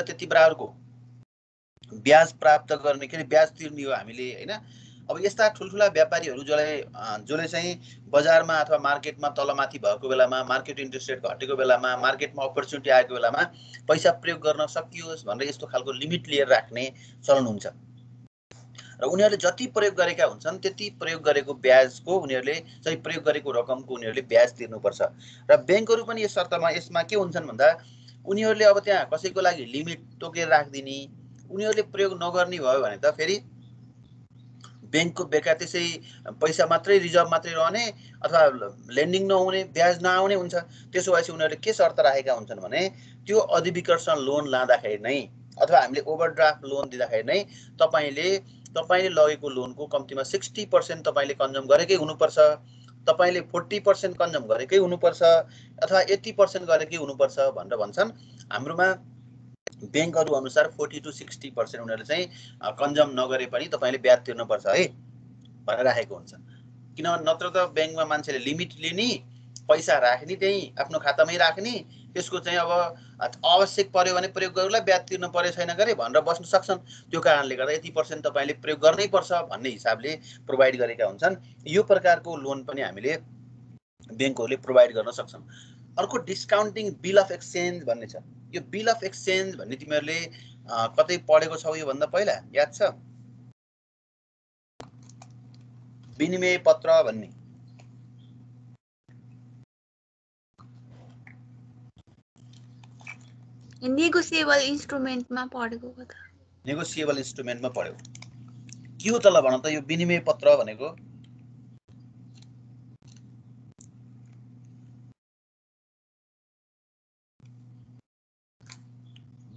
त्यति बराबरको ब्याज प्राप्त गर्ने के ब्याज तिर्ने हो हामीले हैन। अब यस्ता ठुलठुला व्यापारीहरू जसले चाहिँ बजारमा अथवा मार्केटमा तलमाथि भएको बेलामा, मार्केट इन्ट्रेस्ट रेट घटेको बेलामा, मार्केटमा अपर्च्युनिटी आएको बेलामा पैसा प्रयोग गर्न सकियोस् भनेर यस्तो खालको लिमिट लिएर राख्ने चलन हुन्छ र उनीहरूले जति प्रयोग गरेका हुन्छन् त्यति प्रयोग गरेको ब्याजको उनीहरूले चाहिँ प्रयोग गरेको रकमको उनीहरूले ब्याज तिर्नुपर्छ। र ब्याङ्कहरू पनि यस शर्तमा यसमा के हुन्छन् भन्दा उनीहरूले अब त्यहाँ कसैको लागि लिमिट तोकेर राख्दिने, उनीहरूले प्रयोग नगर्ने भयो भने त फेरि ब्याङ्कको बेका त्यसै पैसा मात्रै रिजर्भ मात्रै रहने अथवा लेन्डिङ नहुने, ब्याज नआउने हुन्छ। त्यसो भएपछि उनीहरूले के शर्त राखेका हुन्छन् भने त्यो अधिविकर्षण लोन लाँदाखेरि नै अथवा हामीले ओभरड्राफ्ट लोन दिँदाखेरि नै तपाईले लगेको लोनको कम्तीमा 60% तपाईले कन्ज्युम गरेकै हुनुपर्छ, तपाईले 40% कन्ज्युम गरेकै हुनुपर्छ अथवा 80% गरेकै हुनुपर्छ भनेर भन्छन्। हाम्रोमा ब्याङ्कहरू अनुसार 40 to 60% उनीहरूले चाहिँ कन्ज्युम नगरे पनि तपाईले ब्याज तिर्नुपर्छ है भनेर राखेको हुन्छ। किनभने नत्र त ब्याङ्कमा मान्छेले लिमिट लिने, पैसा राख्ने, त्यही आफ्नो खातामै राख्ने, त्यसको चाहिँ अब आवश्यक पर्यो भने प्रयोग गर्नुलाई ब्याज तिर्नु पर्यो छैन गरे भनेर बस्न सक्छन्। त्यो कारणले गर्दा 80% तपाईले प्रयोग गर्नै पर्छ भन्ने हिसाबले प्रोभाइड गरेका हुन्छन्। यो प्रकारको लोन पनि हामीले ब्याङ्कहरूले प्रोभाइड गर्न सक्छन्। अर्को डिस्काउन्टिङ बिल अफ एक्सचेन्ज भन्ने छ। यो बिल अफ एक्सचेन्ज भन्ने तिमीहरूले कतै पढेको छौ यो भन्दा पहिला याद छ? विनिमय पत्र भन्ने नेगोसिएबल इन्स्ट्रुमेन्टमा पढेको हो त। नेगोसिएबल इन्स्ट्रुमेन्टमा पढ्यो। के हो त ल भन त यो विनिमय पत्र भनेको?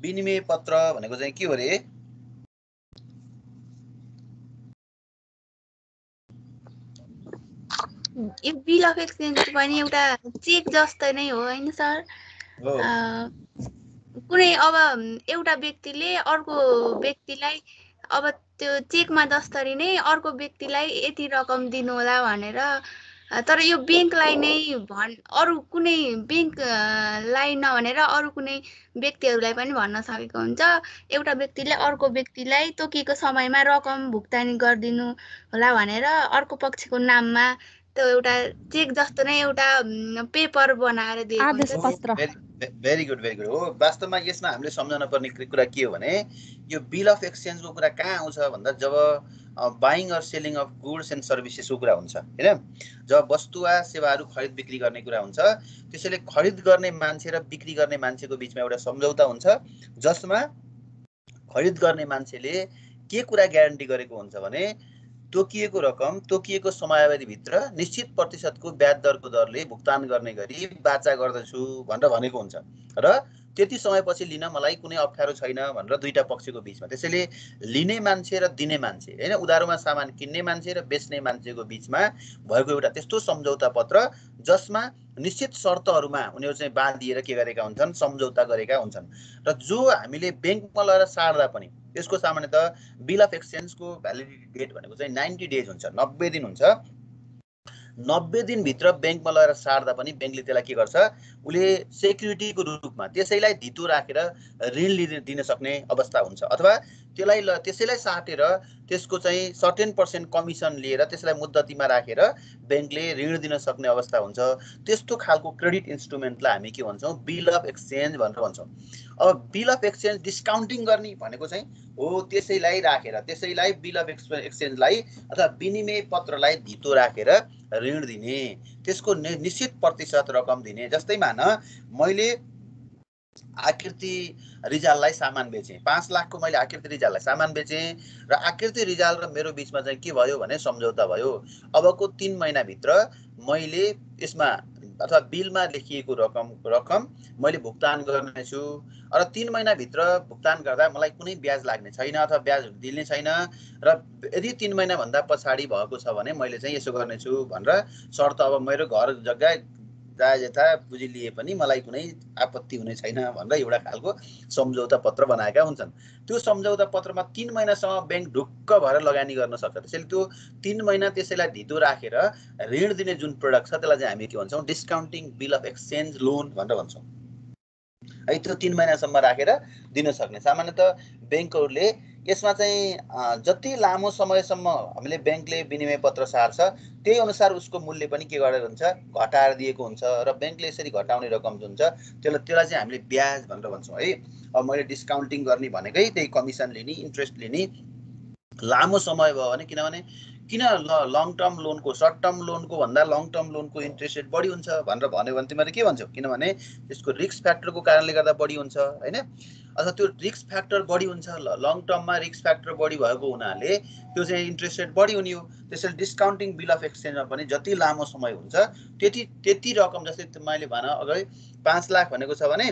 विनिमय पत्र भनेको चाहिँ के हो रे? यो बिल अफ एक्सचेन्ज पनि एउटा चेक जस्तै नै हो हैन सर? कुनै अब एउटा व्यक्तिले अर्को व्यक्तिलाई अब त्यो चेकमा जसरी नै अर्को व्यक्तिलाई यति रकम दिनु होला भनेर, तर यो ब्याङ्कलाई नै अरू कुनै ब्याङ्कलाई नभनेर अरू कुनै व्यक्तिहरूलाई पनि भन्न सकेको हुन्छ एउटा व्यक्तिले अर्को व्यक्तिलाई तोकिएको समयमा रकम भुक्तानी गरिदिनु होला भनेर अर्को पक्षको नाममा त्यो एउटा चेक जस्तो नै एउटा पेपर बनाएर दिएको हुन्छ। आदेश पत्र। भेरी गुड हो। वास्तवमा यसमा हामीले सम्झन पर्ने कुरा के हो भने यो बिल अफ एक्सचेन्जको कुरा कहाँ आउँछ भन्दा जब buying or selling of goods and सर्भिसेसको कुरा हुन्छ हैन। जब वस्तु वा सेवाहरू खरिद बिक्री गर्ने कुरा हुन्छ त्यसैले खरिद गर्ने मान्छे र बिक्री गर्ने मान्छेको बीचमा एउटा सम्झौता हुन्छ जसमा खरिद गर्ने मान्छेले के कुरा ग्यारेन्टी गरेको हुन्छ भने तोकिएको रकम तोकिएको समयावधिभित्र निश्चित प्रतिशतको ब्याज दरको दरले भुक्तान गर्ने गरी बाचा गर्दछु भनेर भनेको हुन्छ र त्यति समयपछि लिन मलाई कुनै अप्ठ्यारो छैन भनेर दुईटा पक्षको बीचमा। त्यसैले लिने मान्छे र दिने मान्छे हैन, उधारोमा सामान किन्ने मान्छे र बेच्ने मान्छेको बीचमा भएको एउटा त्यस्तो सम्झौता पत्र जसमा निश्चित शर्तहरूमा उनीहरू चाहिँ बाँधिएर के गरेका हुन्छन्, सम्झौता गरेका हुन्छन्। र जो हामीले ब्याङ्कमा लगेर सार्दा पनि त्यसको सामान्यतः बिल अफ एक्सचेन्जको भ्यालिडिटी डेट भनेको चाहिँ 90 डेज हुन्छ, 90 दिन हुन्छ। 90 दिनभित्र ब्याङ्कमा लगेर सार्दा पनि ब्याङ्कले त्यसलाई के गर्छ, उसले सेक्युरिटीको रूपमा त्यसैलाई धितो राखेर ऋण दिन सक्ने अवस्था हुन्छ अथवा त्यसैलाई साटेर त्यसको चाहिँ सर्टेन % कमिसन लिएर त्यसलाई मुद्दतीमा राखेर ब्याङ्कले ऋण दिन सक्ने अवस्था हुन्छ। त्यस्तो खालको क्रेडिट इन्स्ट्रुमेन्टलाई हामी के भन्छौँ, बिल अफ एक्सचेन्ज भनेर भन्छौँ। अब बिल अफ एक्सचेन्ज डिस्काउन्टिङ गर्ने भनेको चाहिँ हो त्यसैलाई राखेर त्यसैलाई बिल अफ एक्सचेन्जलाई अथवा विनिमय पत्रलाई धितो राखेर ऋण दिने, त्यसको निश्चित प्रतिशत रकम दिने। जस्तै मान मैले आकृति रिजाललाई सामान बेचेँ, 5 लाखको मैले आकृति रिजाललाई सामान बेचेँ र आकृति रिजाल र मेरो बीचमा चाहिँ के भयो भने सम्झौता भयो। अबको 3 महिनाभित्र मैले यसमा अथवा बिलमा लेखिएको रकम मैले भुक्तान गर्नेछु र 3 महिनाभित्र भुक्तान गर्दा मलाई कुनै ब्याज लाग्ने छैन अथवा ब्याज दिने छैन र यदि 3 महिनाभन्दा पछाडि भएको छ भने मैले चाहिँ यसो गर्नेछु भनेर शर्त, अब मेरो घर जग्गा जायज यथा पुँजी लिए पनि मलाई कुनै आपत्ति हुने छैन भनेर एउटा खालको सम्झौता पत्र बनाएका हुन्छन्। त्यो सम्झौता पत्रमा 3 महिनासम्म ब्याङ्क ढुक्क भएर लगानी गर्न सक्छ। त्यसैले त्यो 3 महिना त्यसैलाई धितो राखेर ऋण दिने जुन प्रोडक्ट छ त्यसलाई चाहिँ हामी के भन्छौँ, डिस्काउन्टिङ बिल अफ एक्सचेन्ज लोन भनेर भन्छौँ। है त्यो 3 महिनासम्म राखेर दिन सक्ने। सामान्यतः बैंकहरूले यसमा चाहिँ जति लामो समयसम्म हामीले बैंकले विनिमय पत्र सार्छ त्यही अनुसार उसको मूल्य पनि के गरेर हुन्छ घटाएर दिएको हुन्छ र बैंकले यसरी घटाउने रकम जुन हुन्छ त्यसलाई चाहिँ हामीले ब्याज भनेर भन्छौँ है। अब मैले डिस्काउन्टिङ गर्ने भनेकै त्यही कमिसन लिने इन्ट्रेस्ट लिने लामो समय भयो भने किनभने किन लङ टर्म लोनको सर्ट टर्म लोनको भन्दा लङ टर्म लोनको इन्ट्रेस्ट रेट बढी हुन्छ भनेर भन्यो भने तिमीले के भन्छौ किनभने त्यसको रिस्क फ्याक्टरको कारणले गर्दा बढी हुन्छ हैन। अथवा त्यो रिस्क फ्याक्टर बढी हुन्छ लङ टर्ममा रिस्क फ्याक्टर बढी भएको हुनाले त्यो चाहिँ इन्ट्रेस्ट रेट बढी हुने हो। त्यसैले डिस्काउन्टिङ बिल अफ एक्सचेन्जमा पनि जति लामो समय हुन्छ त्यति रकम जस्तै मैले भने अगाडि 5 लाख भनेको छ भने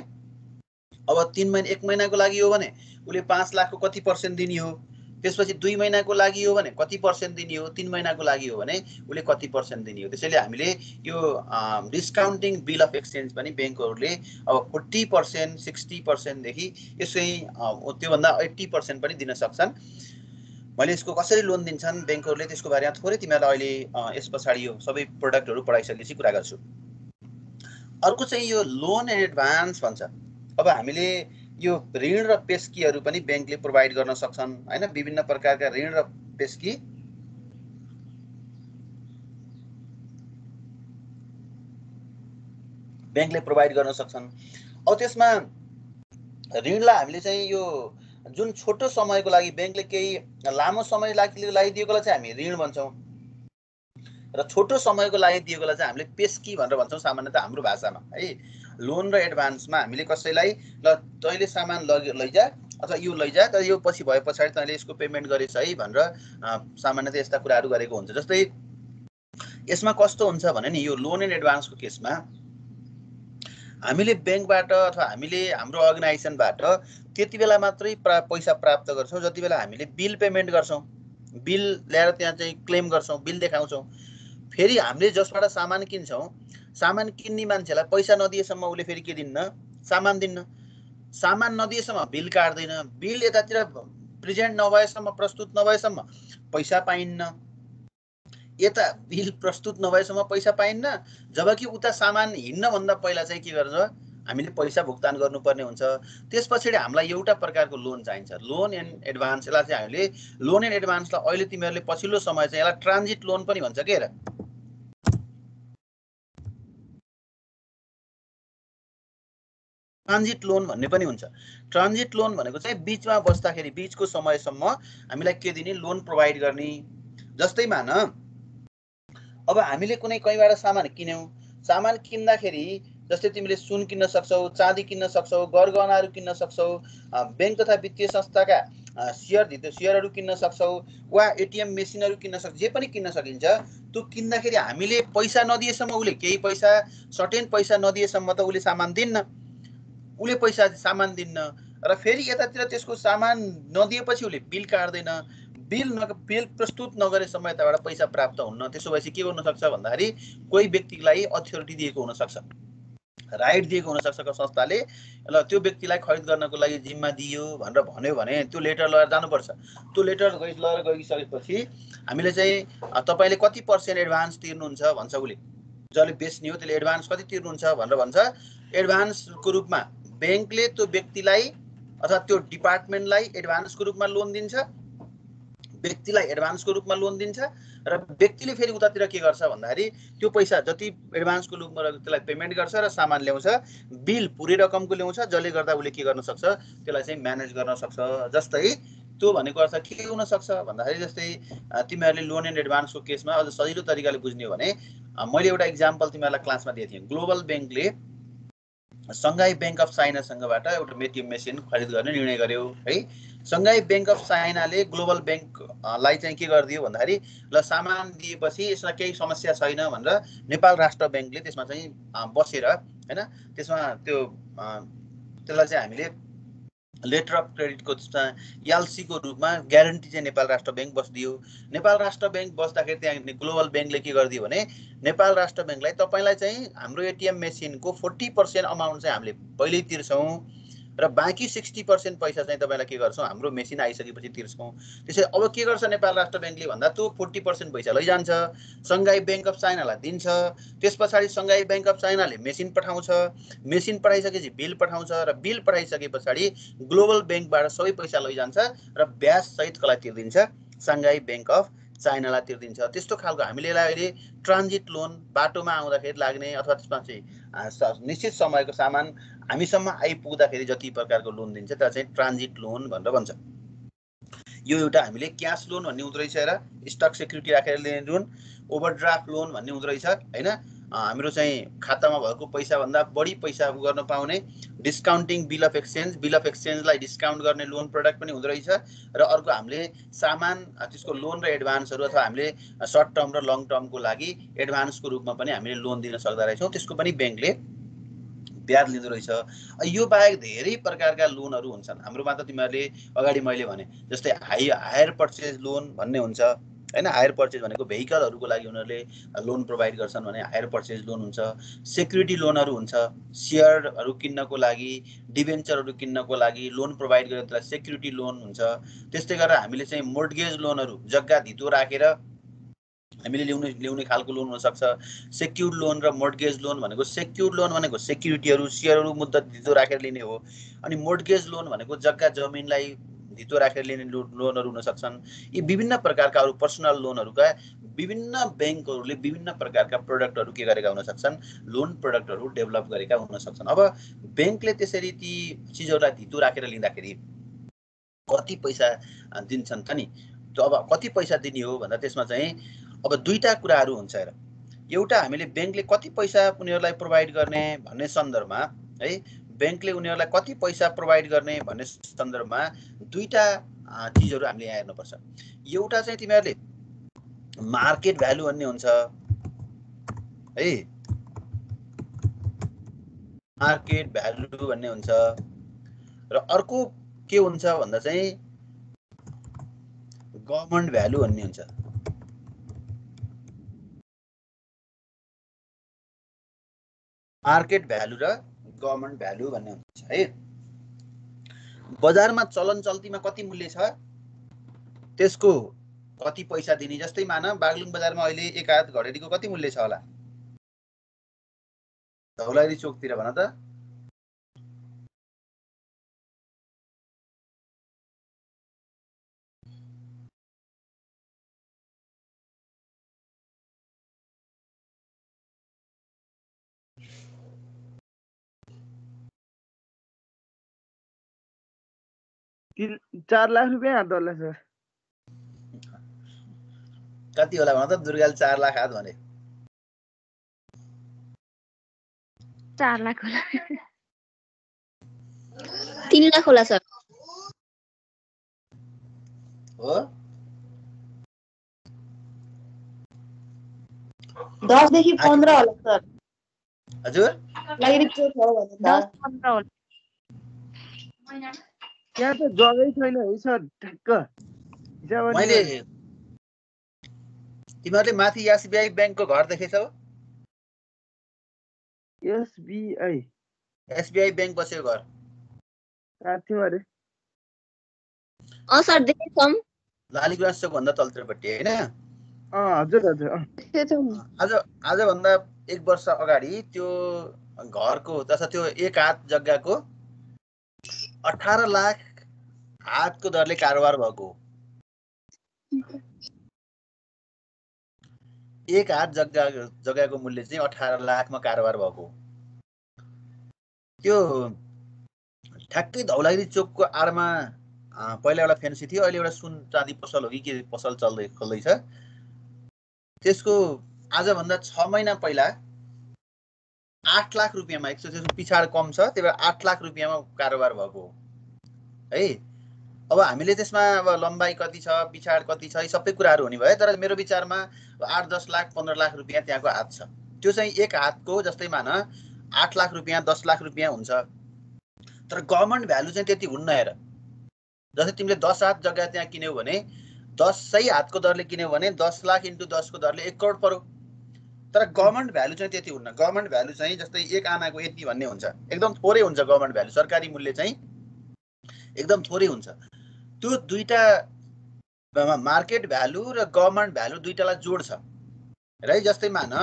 अब 3 महिना 1 महिनाको लागि हो भने उले 5 लाखको कति पर्सेन्ट दिने हो, त्यसपछि 2 महिनाको लागि हो भने कति पर्सेन्ट दिने हो, 3 महिनाको लागि हो भने उले कति पर्सेन्ट दिने हो। त्यसैले हामीले यो डिस्काउन्टिङ बिल अफ एक्सचेन्ज पनि बैंकहरूले अब 40% 60% देखि यसै त्योभन्दा 80% पनि दिन सक्छन्। मैले यसको कसरी लोन दिन्छन् बैंकहरूले त्यसको बारेमा थोरै तिमीलाई अहिले यस पछाडी यो सबै प्रोडक्टहरु पढाइसकेपछि कुरा गर्छु। अर्को चाहिँ यो लोन एन्ड एडभान्स भन्छ। अब हामीले यो ऋण र पेस्कीहरु पनि बैंकले प्रोवाइड गर्न सक्छन् हैन। विभिन्न प्रकारका ऋण र पेस्की बैंकले प्रोवाइड गर्न सक्छन्। अब त्यसमा ऋणलाई हामीले चाहिँ यो जुन छोटो समयको लागि बैंकले केही लामो समय लागि दिएकोलाई चाहिँ हामी ऋण भन्छौं र छोटो समयको लागि दिएकोलाई चाहिँ हामीले पेस्की भनेर भन्छौं सामान्यतः हाम्रो भाषामा है। लोन र एडभान्समा हामीले कसैलाई ल तैले सामान लैजा अथवा यो लैजा तर यो पछि भए पछाडी तैले यसको पेमेन्ट गरेछ है भनेर सामान्यतः यस्ता कुराहरु गरेको हुन्छ। जस्तै यसमा कस्तो हुन्छ भने नि यो लोन एन्ड एडभान्सको केसमा हामीले बैंकबाट अथवा हामीले हाम्रो अर्गनाइजेसनबाट त्यति बेला मात्रै पैसा प्राप्त गर्छौं जति बेला हामीले बिल पेमेन्ट गर्छौं। बिल ल्याएर त्यहाँ चाहिँ क्लेम गर्छौं, बिल देखाउँछौं। फेरि हामीले जसबाट सामान किन्छौं सामान किन्ने मान्छेलाई पैसा नदिएसम्म उले फेरि के दिन्न, सामान दिन्न। सामान नदिएसम्म बिल काट्दैन। बिल यतातिर प्रेजेन्ट नभएसम्म प्रस्तुत नभएसम्म पैसा पाइन्न। यता बिल प्रस्तुत नभएसम्म पैसा पाइन्न। जबकि उता सामान हिन्न भन्दा पहिला चाहिँ के गर्छ हामीले पैसा भुक्तान गर्नुपर्ने हुन्छ। त्यसपछि हामीलाई एउटा प्रकारको लोन चाहिन्छ, लोन एन्ड एडभान्स। यसलाई चाहिँ हामीले लोन एन्ड एडभान्सलाई अहिले तिमीहरूले पछिल्लो समय चाहिँ यसलाई ट्रान्जिट लोन पनि भन्छ के र। ट्रान्जिट लोन भन्ने पनि हुन्छ। ट्रान्जिट लोन भनेको चाहिँ बीचमा बस्दाखेरि बीचको समयसम्म हामीलाई के दिने लोन प्रोवाइड गर्ने। जस्तै मान अब हामीले कुनै कहीँबाट सामान किन्यौं, सामान किन्दाखेरि जस्तै तिमीले सुन किन्न सक्छौ, चाँदी किन्न सक्छौ, गरगहनाहरु किन्न सक्छौ, बैंक तथा वित्तीय संस्थाका शेयरहरु किन्न सक्छौ वा एटीएम मेसिनहरु किन्न सक्छौ। जे पनि किन्न सकिन्छ। त्यो किन्दाखेरि हामीले पैसा नदिएसम्म उले केही पैसा सर्टेन पैसा नदिएसम्म त उले सामान दिन्न। उले पैसा सामान दिन्न र फेरि यतातिर त्यसको सामान नदिएपछि उले बिल काट्दैन। बिल प्रस्तुत नगरेसम्म यताबाट पैसा प्राप्त हुन्न। त्यसो भएपछि के गर्न सक्छ भन्दाखेरि कोही व्यक्तिलाई अथोरिटी दिएको हुन सक्छ, राइट दिएको हुन सक्छ संस्थाले, ल त्यो व्यक्तिलाई खरिद गर्नको लागि जिम्मा दियो भनेर भन्यो भने त्यो लेटर लिएर जानुपर्छ। त्यो लेटर लिएर गइसकेपछि हामीले चाहिँ तपाईले कति पर्सेन्ट एडभान्स तिर्नुहुन्छ भन्छ उले। जसले बेच्ने हो त्यसले एडभान्स कति तिर्नुहुन्छ भनेर भन्छ। एडभान्सको रूपमा बैंकले त्यो व्यक्तिलाई अथवा त्यो डिपार्टमेन्टलाई एडभान्सको रूपमा लोन दिन्छ, व्यक्तिलाई एडभान्सको रूपमा लोन दिन्छ र व्यक्तिले फेरि उतातिर के गर्छ भन्दाखेरि त्यो पैसा जति एडभान्सको रूपमा त्यसलाई पेमेन्ट गर्छ र सामान ल्याउँछ। बिल पुरै रकमको ल्याउँछ जसले गर्दा उले के गर्न सक्छ त्यसलाई चाहिँ म्यानेज गर्न सक्छ। जस्तै त्यो भनेको अर्थ के हुन सक्छ भन्दाखेरि जस्तै तिमीहरूले लोन एन्ड एडभान्सको केसमा अझ सजिलो तरिकाले बुझ्ने हो भने मैले एउटा एक्जाम्पल तिमीहरूलाई क्लासमा दिएको थिएँ। ग्लोबल बैंकले संघाई बैंक अफ चाइनासँगबाट एउटा एटीएम मेसिन खरिद गर्ने निर्णय गर्यो है। संघाई बैंक अफ चाइनाले ग्लोबल बैंकलाई चाहिँ के गरिदियो भन्दाखेरि ल सामान दिएपछि यसमा केही समस्या छैन भनेर नेपाल राष्ट्र बैंकले त्यसमा चाहिँ बसेर हैन त्यसमा त्यसलाई चाहिँ हामीले लेटर अफ क्रेडिटको एलसी को रूपमा ग्यारेन्टी चाहिँ नेपाल राष्ट्र बैंक बस्दियो। नेपाल राष्ट्र बैंक बस्दाखेरि त्यहाँ ग्लोबल बैंकले के गरिदियो भने नेपाल राष्ट्र बैंकलाई तपाईलाई चाहिँ हाम्रो एटीएम मेसिनको 40% अमाउन्ट चाहिँ हामीले पहिल्यै तिर्छौं र बाँकी 60% पैसा चाहिँ तपाईलाई के गर्छौं हाम्रो मेसिन आइसकेपछि तिर्छौं। त्यसैले अब के गर्छ नेपाल राष्ट्र बैंकले भन्दा त्यो 40% पैसा लैजान्छ, संघाई बैंक अफ चाइनालाई दिन्छ, त्यसपछि संघाई बैंक अफ चाइनाले मेसिन पठाउँछ, मेसिन पठाइसकेपछि बिल पठाउँछ र बिल पठाइसकेपछि ग्लोबल बैंकबाट सबै पैसा लैजान्छ र ब्याज सहितकोलाई तिर्दिन्छ, संघाई बैंक अफ चाइनालाई तिर्दिन्छ। त्यस्तो खालको हामीले अहिले ट्रान्जिट लोन बाटोमा आउँदाखेरि लाग्ने अथवा त्यसमा चाहिँ निश्चित समयको सामान हामीसम्म आइपुग्दाखेरि जति प्रकारको लोन दिन्छ त्यो चाहिँ ट्रान्जिट लोन भनेर भन्छ। यो एउटा हामीले क्याश लोन भन्ने हुँदो रहेछ र स्टक सेक्युरिटी राखेर लिने लोन, ओभरड्राफ्ट लोन भन्ने हुँदो रहेछ हैन। हाम्रो चाहिँ खातामा भएको पैसा भन्दा बढी पैसा गर्न पाउने discounting bill of exchange, bill of एक्सचेन्जलाई डिस्काउन्ट गर्ने लोन प्रोडक्ट पनि हुँदो रहेछ। र अर्को हामीले सामान त्यसको लोन र एडभान्सहरू अथवा हामीले सर्ट टर्म र लङ टर्मको लागि एडभान्सको रूपमा पनि हामीले लोन दिन सक्दा रहेछौँ, त्यसको पनि बैंकले ब्याज लिँदो रहेछ। यो बाहेक धेरै प्रकारका लोनहरू हुन्छन् हाम्रोमा। त तिमीहरूले अगाडि मैले भने जस्तै हायर पर्चेज लोन भन्ने हुन्छ हैन। हायर पर्चेज भनेको भेहिकलहरूको लागि उनीहरूले लोन प्रोभाइड गर्छन् भने हायर पर्चेज लोन हुन्छ। सेक्युरिटी लोनहरू हुन्छ, सेयरहरू किन्नको लागि, डिबेन्चरहरू किन्नको लागि लोन प्रोभाइड गरेर त्यसलाई सेक्युरिटी लोन हुन्छ। त्यस्तै गरेर हामीले चाहिँ मोर्टगेज लोनहरू जग्गा धितो राखेर हामीले ल्याउने खालको लोन हुन सक्छ। सेक्युर्ड लोन र मोर्टगेज लोन भनेको सेक्युर्ड लोन भनेको सेक्युरिटीहरू सेयरहरू मुद्दत धितो राखेर लिने हो, अनि मोर्टगेज लोन भनेको जग्गा जमिनलाई धितो राखेर लिने लोनहरू हुन सक्छन्। यी विभिन्न प्रकारका अरू पर्सनल लोनहरूका विभिन्न बैंकहरूले विभिन्न प्रकारका प्रोडक्टहरू के गरेका हुन सक्छन्, लोन प्रोडक्टहरू डेभलप गरेका हुन सक्छन्। अब बैंकले त्यसरी ती चीजहरूलाई धितो राखेर लिँदाखेरि कति पैसा दिन्छन् त नि। अब कति पैसा दिने हो भन्दा त्यसमा चाहिँ अब दुईटा कुराहरू हुन्छ हेर। एउटा हामीले बैंकले कति पैसा उनीहरूलाई प्रोभाइड गर्ने भन्ने सन्दर्भमा है, बैंकले उनीहरूलाई कति पैसा प्रोभाइड गर्ने भन्ने सन्दर्भमा दुईटा चीजहरू हामीले यहाँ हेर्नुपर्छ। एउटा चाहिँ तिमीहरूले मार्केट भ्यालु भन्ने हुन्छ है, मार्केट भ्यालु भन्ने हुन्छ, र अर्को के हुन्छ भन्दा चाहिँ गभर्नमेन्ट भ्यालु भन्ने हुन्छ। मार्केट भ्यालु र गभर्नमेन्ट भ्यालु भन्ने हुन्छ है। बजारमा चलन चल्तीमा कति मूल्य छ त्यसको कति पैसा दिने। जस्तै मान बागलुङ बजारमा अहिले एक हात घडेरीको कति मूल्य छ होला, धौलागिरी चोकतिर भन त। ₹4 लाख हात होला सर। कति होला भन त दुर्गाले 4 लाख हात भने। 4 लाख होला। 3 लाख होला सर। हो 10 देखि 15 होला सर। हजुर लागिरी चोक हो भने 10-15 होला। त्यहाँ त जग्गै छैन है सर ठ्याक्क। मैले तिमीहरूले माथि एसबीआई बैंकको घर देखेछौ? एसबीआई एसबीआई बैंक बसेको घर साथीमा रे। सर देखेछौँ। लालीगुराँस चोक भन्दा तल्लोपट्टि हैन? हजुर हजुर। आज भन्दा 1 वर्ष अगाडि त्यो घरको तथा त्यो एक हात जग्गाको 18 लाख हातको दरले कारोबार भएको। एक हात जग्गाको मूल्य चाहिँ 18 लाखमा कारोबार भएको। त्यो ठ्याक्कै धौलागिरी चोकको आडमा पहिला एउटा फेन्सी थियो, अहिले एउटा सुन चाँदी पसल हो कि के पसल खोल्दैछ। त्यसको आजभन्दा 6 महिना पहिला 8 लाख रुपियाँमा, एक त्यसको पिछाड कम छ, त्यही भएर 8 लाख रुपियाँमा कारोबार भएको है। अब हामीले त्यसमा अब लम्बाइ कति छ, पिछाड कति छ, यी सबै कुराहरू हुने भयो। तर मेरो विचारमा 8-10 लाख 15 लाख रुपियाँ त्यहाँको हात छ। त्यो चाहिँ एक हातको जस्तै मान 8 लाख रुपियाँ 10 लाख रुपियाँ हुन्छ। तर गभर्नमेन्ट भ्यालु चाहिँ त्यति हुन्न हेर। जस्तै तिमीले 10 हात जग्गा त्यहाँ किन्यौ भने 10 हातको दरले किन्यौ भने 10 लाख × 10 को दरले 1 करोड पर्यो। तर गभर्मेन्ट भ्यालु चाहिँ त्यति हुन्न। गभर्मेन्ट भ्यालु चाहिँ जस्तै 1 आनाको यति भन्ने हुन्छ, एकदम थोरै हुन्छ। गभर्मेन्ट भ्यालु सरकारी मूल्य चाहिँ एकदम थोरै हुन्छ। त्यो दुईटा मार्केट भ्यालु र गभर्मेन्ट भ्यालु दुईटालाई जोड्छ है। जस्तै मान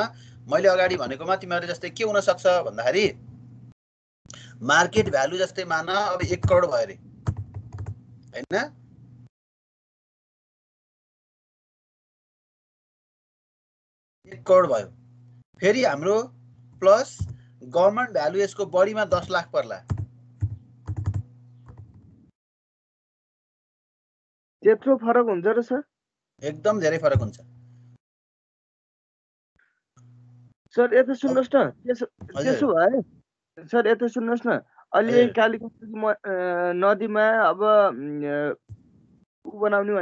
मैले अगाडि भनेकोमा तिमीहरूले जस्तै के हुन सक्छ भन्दाखेरि मार्केट भ्यालु जस्तै मान अब 1 करोड भयो रे हैन, 1 करोड भयो। फेरि हाम्रो प्लस गभर्मेन्ट भ्यालु यसको बढीमा 10 लाख पर्ला। त्यत्रो फरक हुन्छ र सर? एकदम धेरै फरक हुन्छ सर। यता सुन्नुहोस् न, त्यसो भए सर यता सुन्नुहोस् न, अहिले कालीगञ्ज नदीमा अब ऊ बनाउने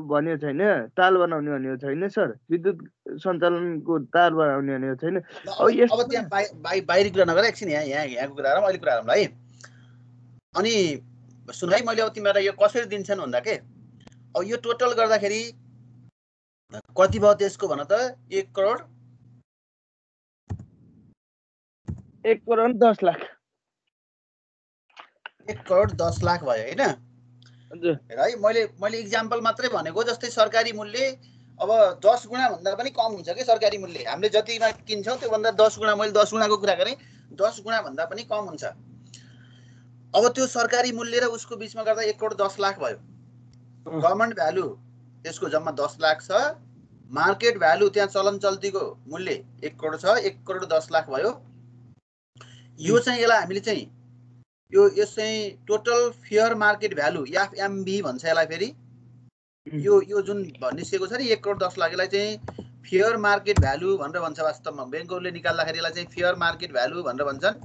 भन्यो छैन, ताल बनाउने भन्यो छैन सर, विद्युत सञ्चालनको तार बनाउने भन्यो छैन। अब त्यहाँ बाहिरी कुरा नगर, एकछिन यहाँको कुरा गरौँ, अहिले कुरा गरौँ है। अनि सुन है, मैले अब तिमीलाई यो कसरी दिन्छन् भन्दा के अब यो टोटल गर्दाखेरि कति भयो त्यसको भन त? 1 करोड 10 लाख। 1 करोड 10 लाख भयो हैन है। मैले इक्जाम्पल मात्रै भनेको। जस्तै सरकारी मूल्य अब 10 गुणा भन्दा पनि कम हुन्छ के सरकारी मूल्य। हामीले जतिमा किन्छौँ त्यो भन्दा 10 गुणा, मैले 10 गुणाको कुरा गरेँ, 10 गुणा भन्दा पनि कम हुन्छ। अब त्यो सरकारी मूल्य र उसको बीचमा गर्दा 1 करोड 10 लाख भयो। गभर्मेन्ट भ्यालु त्यसको जम्मा 10 लाख छ, मार्केट भ्यालु त्यहाँ चलन चल्तीको मूल्य 1 करोड छ, 1 करोड 10 लाख भयो। यो चाहिँ यसलाई हामीले चाहिँ यो चाहिँ टोटल फेयर मार्केट भ्यालु एफएमभी भन्छ यसलाई। फेरि यो जुन भनिसकेको छ नि 1 करोड 10 लाख, यसलाई चाहिँ फेयर मार्केट भ्यालु भनेर भन्छ। वास्तवमा ब्याङ्कहरूले निकाल्दाखेरि यसलाई चाहिँ फेयर मार्केट भ्यालु भनेर भन्छन्।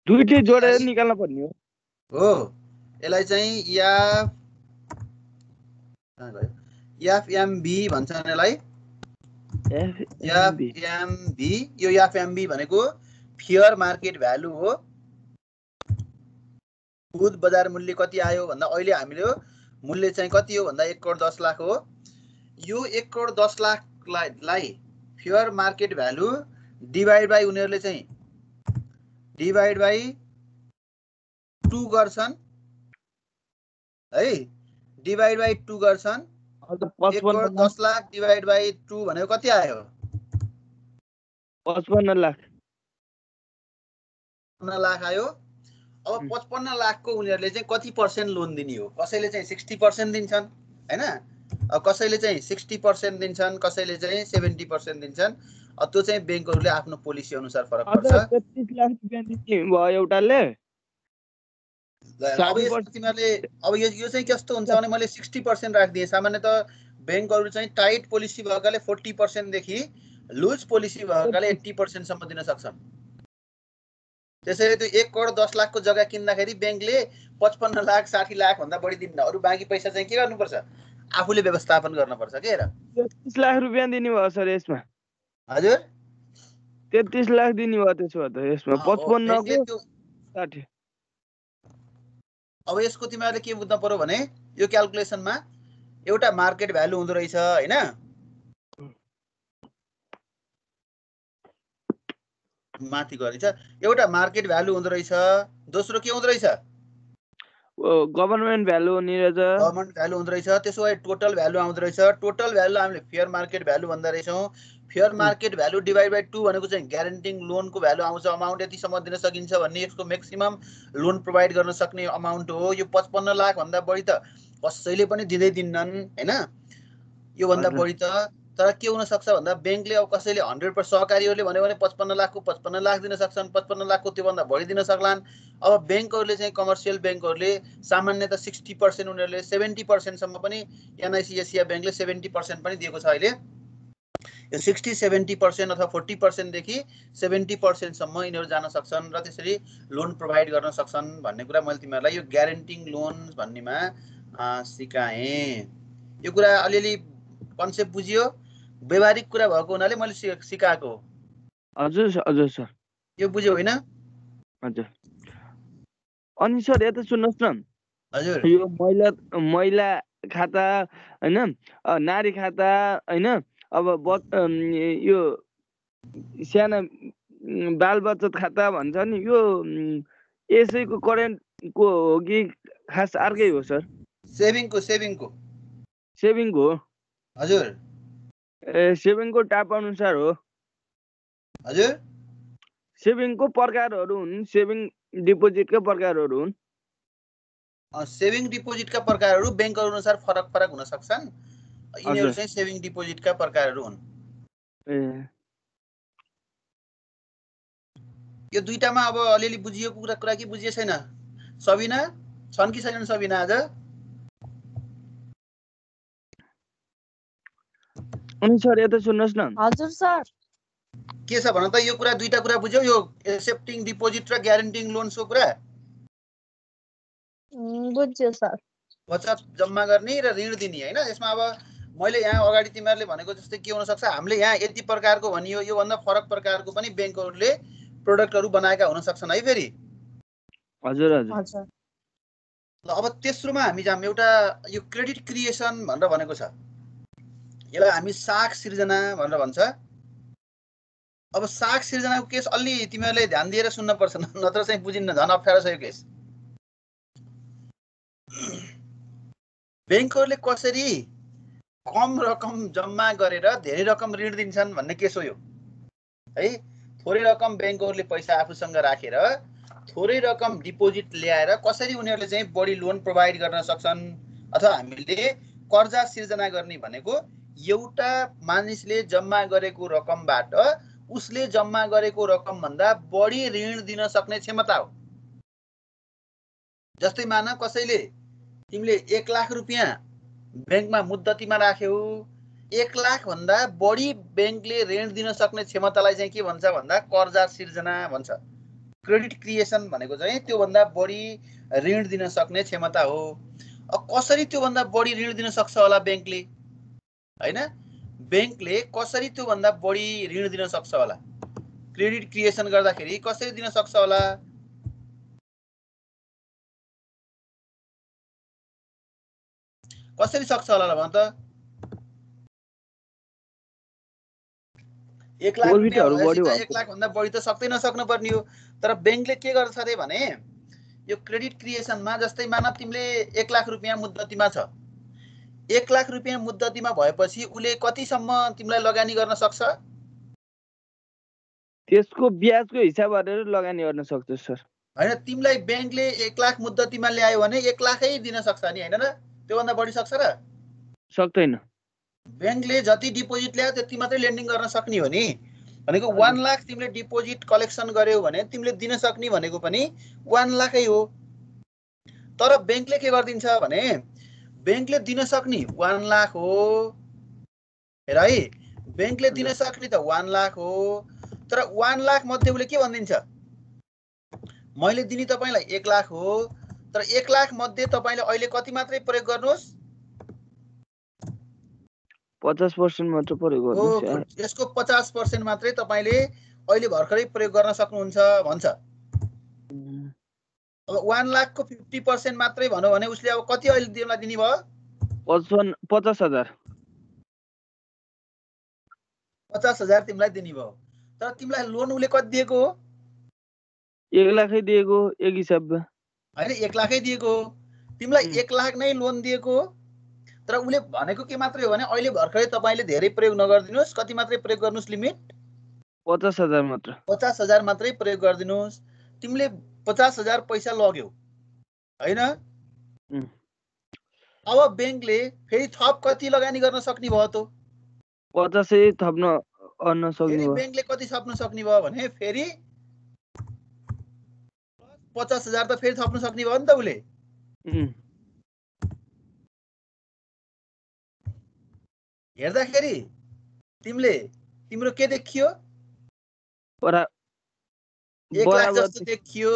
दुईटै जोडेर निकाल्न पर्ने हो। यसलाई चाहिँ एफएमभी भन्छन् यसलाई। एफएमभी, यो एफएमभी भनेको फेयर मार्केट भ्यालु हो। खुद बजार मूल्य कति आयो भन्दा अहिले हामीले मूल्य चाहिँ कति हो भन्दा 1 करोड 10 लाख हो। यो 1 करोड 10 लाखलाई fair market value divide by उनीहरूले चाहिँ डिभाइड बाई 2 गर्छन् है। डिभाइड बाई 2 गर्छन्। 1 करोड 10 लाख डिभाइड बाई 2 भनेको कति आयो? 55 लाख। 55 लाख आयो। अब 55 लाखको उनीहरूले चाहिँ कति % लोन दिने हो? कसैले चाहिँ 60% दिन्छन् हैन, अब कसैले चाहिँ 60% दिन्छन्, कसैले चाहिँ 70% दिन्छन्। त्यो चाहिँ ब्याङ्कहरूले आफ्नो पोलिसी अनुसार फरक पर्छ। 33 लाख रुपैयाँ दिने भयो एउटाले। अब तिमीहरूले अब यो चाहिँ कस्तो हुन्छ भने मैले 60% राखिदिएँ। सामान्यतः ब्याङ्कहरू चाहिँ टाइट पोलिसी भएकाले 40% देखि लुज पोलिसी भएकाले 80% सम्म दिन सक्छन्। त्यसैले त्यो 1 करोड 10 लाखको जग्गा किन्दाखेरि ब्याङ्कले 55 लाख 60 लाख भन्दा बढी दिन्न। अरू बाँकी पैसा चाहिँ के गर्नुपर्छ? आफूले व्यवस्थापन गर्नुपर्छ के। हेर 33 लाख रुपैयाँ दिने भयो सर यसमा। हजुर 33 लाख दिने भयो त्यसो भए त यसमा 55 को 60। अब यसको तिमीहरूले के बुझ्न पर्यो भने यो क्याल्कुलेसनमा एउटा मार्केट भ्यालु हुँदो रहेछ हैन, माथि गरेछ एउटा मार्केट भ्यालु हुँदो रहेछ। दोस्रो के हुँदो रहेछ? गभर्नमेन्ट भ्यालु हुने रहेछ। गभर्नमेन्ट भ्यालु हुँदो रहेछ। त्यसो भए टोटल भ्यालु आउँदो रहेछ। टोटल भ्यालु हामीले फेयर मार्केट भ्यालु भन्दा रहेछौँ। Fair market value divide by 2 भनेको चाहिँ ग्यारेन्टिङ लोनको भ्यालु आउँछ। अमाउन्ट यतिसम्म दिन सकिन्छ भन्ने यसको म्याक्सिमम लोन प्रोभाइड गर्न सक्ने अमाउन्ट हो। यो 55 लाख भन्दा बढी त कसैले पनि दिँदै दिन्नन् हैन, यो भन्दा बढी त। तर के हुन सक्छ भन्दा ब्याङ्कले अब कसैले 100% सहकारीहरूले भन्यो भने 55 लाखको 55 लाख दिन सक्छन्, 55 लाखको त्यो भन्दा बढी दिन सक्लान्। अब ब्याङ्कहरूले चाहिँ कमर्सियल ब्याङ्कहरूले सामान्यतः 60% उनीहरूले 70% सम्म पनि एनआइसी एसिया ब्याङ्कले 70% पनि दिएको छ अहिले। यो 60-70% अथवा 40% देखि 70% सम्म यिनीहरू जान सक्छन् र त्यसरी लोन प्रोभाइड गर्न सक्छन् भन्ने कुरा मैले तिमीहरूलाई यो ग्यारेन्टिङ लोन भन्नेमा सिकाएँ। यो कुरा अलिअलि कन्सेप्ट बुझियो? व्यवहारिक कुरा भएको हुनाले मैले सिकाएको हो। हजुर सर यो बुझ्यो होइन? हजुर। अनि सर यता सुन्नुहोस् न, हजुर यो महिला खाता हैन, नारी खाता हैन, अब यो साना बाल बचत खाता भन्छ नि यो यसैको करेन्टको हो कि खास अर्कै हो सर? सेभिङको सेभिङको हो? हजुर सेभिङको टाइप अनुसार हो। हजुर सेभिङको प्रकारहरू हुन्, सेभिङ डिपोजिटकै प्रकारहरू हुन्। सेभिङ डिपोजिटका प्रकारहरू ब्याङ्कहरू अनुसार फरक फरक हुन सक्छन्। यिनीहरू चाहिँ सेभिङ डिपोजिटका प्रकारहरू हुन्। यो दुईटामा अब अलिअलि बुझिएको कुरा कि बुझिए छैन? सबिना छन् कि छैनन्? सबिना आज अनि सर यता सुन्नुहोस् न। हजुर सर। के छ भन त? यो कुरा दुईटा कुरा बुझ्यौ, यो एक्सेप्टिङ डिपोजिट र ग्यारेन्टिङ लोन्सको कुरा बुझ्यो सर। बचत जम्मा गर्ने र ऋण दिने हैन। यसमा अब मैले यहाँ अगाडि तिमीहरूले भनेको जस्तै के हुन सक्छ, हामीले यहाँ यति प्रकारको भनियो, यो भन्दा फरक प्रकारको पनि ब्याङ्कहरूले प्रोडक्टहरू बनाएका हुन सक्छन् है फेरि। हजुर हजुर। ल अब तेस्रोमा हामी जाम। एउटा यो क्रेडिट क्रिएसन भनेर भनेको छ, यसलाई हामी साख सिर्जना भनेर भन्छ। अब साख सिर्जनाको केस अलि तिमीहरूले ध्यान दिएर सुन्न पर्छ, नत्र चाहिँ बुझिन्न, झन् अप्ठ्यारो छ यो केस। ब्याङ्कहरूले कसरी कम रकम जम्मा गरेर धेरै रकम ऋण दिन्छन् भन्ने केस हो यो है। थोरै रकम ब्याङ्कहरूले पैसा आफूसँग राखेर थोरै रकम डिपोजिट ल्याएर कसरी उनीहरूले चाहिँ बढी लोन प्रोभाइड गर्न सक्छन्। अथवा हामीले कर्जा सिर्जना गर्ने भनेको एउटा मानिसले जम्मा गरेको रकमबाट उसले जम्मा गरेको रकम भन्दा बढी ऋण दिन सक्ने क्षमता हो। जस्तै मान कसैले तिमीले 1 लाख रुपैयाँ ब्याङ्कमा मुद्दतीमा राख्यौ, 1 लाख भन्दा बढी ब्याङ्कले ऋण दिन सक्ने क्षमतालाई चाहिँ के भन्छ भन्दा कर्जा सिर्जना भन्छ। क्रेडिट क्रिएसन भनेको चाहिँ त्यो भन्दा बढी ऋण दिन सक्ने क्षमता हो। अब कसरी त्यो भन्दा बढी ऋण दिन सक्छ होला ब्याङ्कले हैन? ब्याङ्कले कसरी त्यो भन्दा बढी ऋण दिन सक्छ होला? क्रेडिट क्रिएसन गर्दाखेरि कसरी दिन सक्छ होला? कसरी सक्छ होला भन त? 1 लाख रुपैयाँ भएपछि 1 लाख भन्दा बढी त सक्दै नसक्नु पर्ने हो। तर ब्याङ्कले के गर्छ अरे भने यो क्रेडिट क्रिएसनमा जस्तै मान तिमीले 1 लाख रुपैयाँ मुद्दतीमा छ, 1 लाख रुपैयाँ मुद्दतीमा भएपछि उले कतिसम्म तिमीलाई लगानी गर्न सक्छ? त्यसको ब्याजको हिसाब गरेर लगानी गर्न सक्छ सर। हैन, तिमीलाई ब्याङ्कले 1 लाख मुद्दतीमा ल्यायो भने 1 लाखै दिन सक्छ नि, हैन र? त्यो भन्दा बढी सक्छ र? सक्दैन। ब्याङ्कले जति डिपोजिट ल्यायो त्यति मात्रै लेन्डिङ गर्न सक्ने हो नि। भनेको 1 लाख तिमीले डिपोजिट कलेक्सन गर्यौ भने तिमीले दिन सक्ने भनेको पनि 1 लाखै हो। तर ब्याङ्कले के गरिदिन्छ भने ब्याङ्कले दिन सक्ने 1 लाख हो हेर है, ब्याङ्कले दिन सक्ने त 1 लाख हो। तर 1 लाख मध्ये उसले के भनिदिन्छ, मैले दिने तपाईलाई 1 लाख हो, तर 1 लाख मध्ये तपाईले अहिले कति मात्रै प्रयोग गर्नुहोस्? 50% मात्र प्रयोग गर्नुहोस्। यसको 50% मात्रै तपाईले अहिले भर्खरै प्रयोग गर्न सक्नुहुन्छ भन्छ। अब 1 लाखको 50% मात्रै भन्यो भने उसले अब कति अहिले तिमीलाई दिने भयो? 50,000। 50,000 तिमीलाई दिने भयो। तर तिमीलाई लोन उसले कति दिएको हो? 1 लाखै दिएको, एक हिसाबमा हैन, 1 लाखै दिएको। तिमीलाई 1 लाख नै लोन दिएको। तर उसले भनेको के मात्रै हो भने अहिले भर्खरै तपाईले धेरै प्रयोग नगर्दिनुस्। कति मात्रै प्रयोग गर्नुस् लिमिट? 50,000 मात्र। 50,000 मात्रै प्रयोग गर्दिनुस्। तिमीले 50,000 पैसा लग्यौ हैन? अब ब्याङ्कले फेरि थप कति लगानी गर्न सक्ने भयो त? 50 थप्न अन्न सक्ने भयो। ब्याङ्कले कति थप्न सक्ने भयो भने फेरि 50,000 त फेरि थप्न सक्ने भयो नि त उसले। हेर्दाखेरि तिम्रो के देखियो? 1 लाख जस्तो देखियो।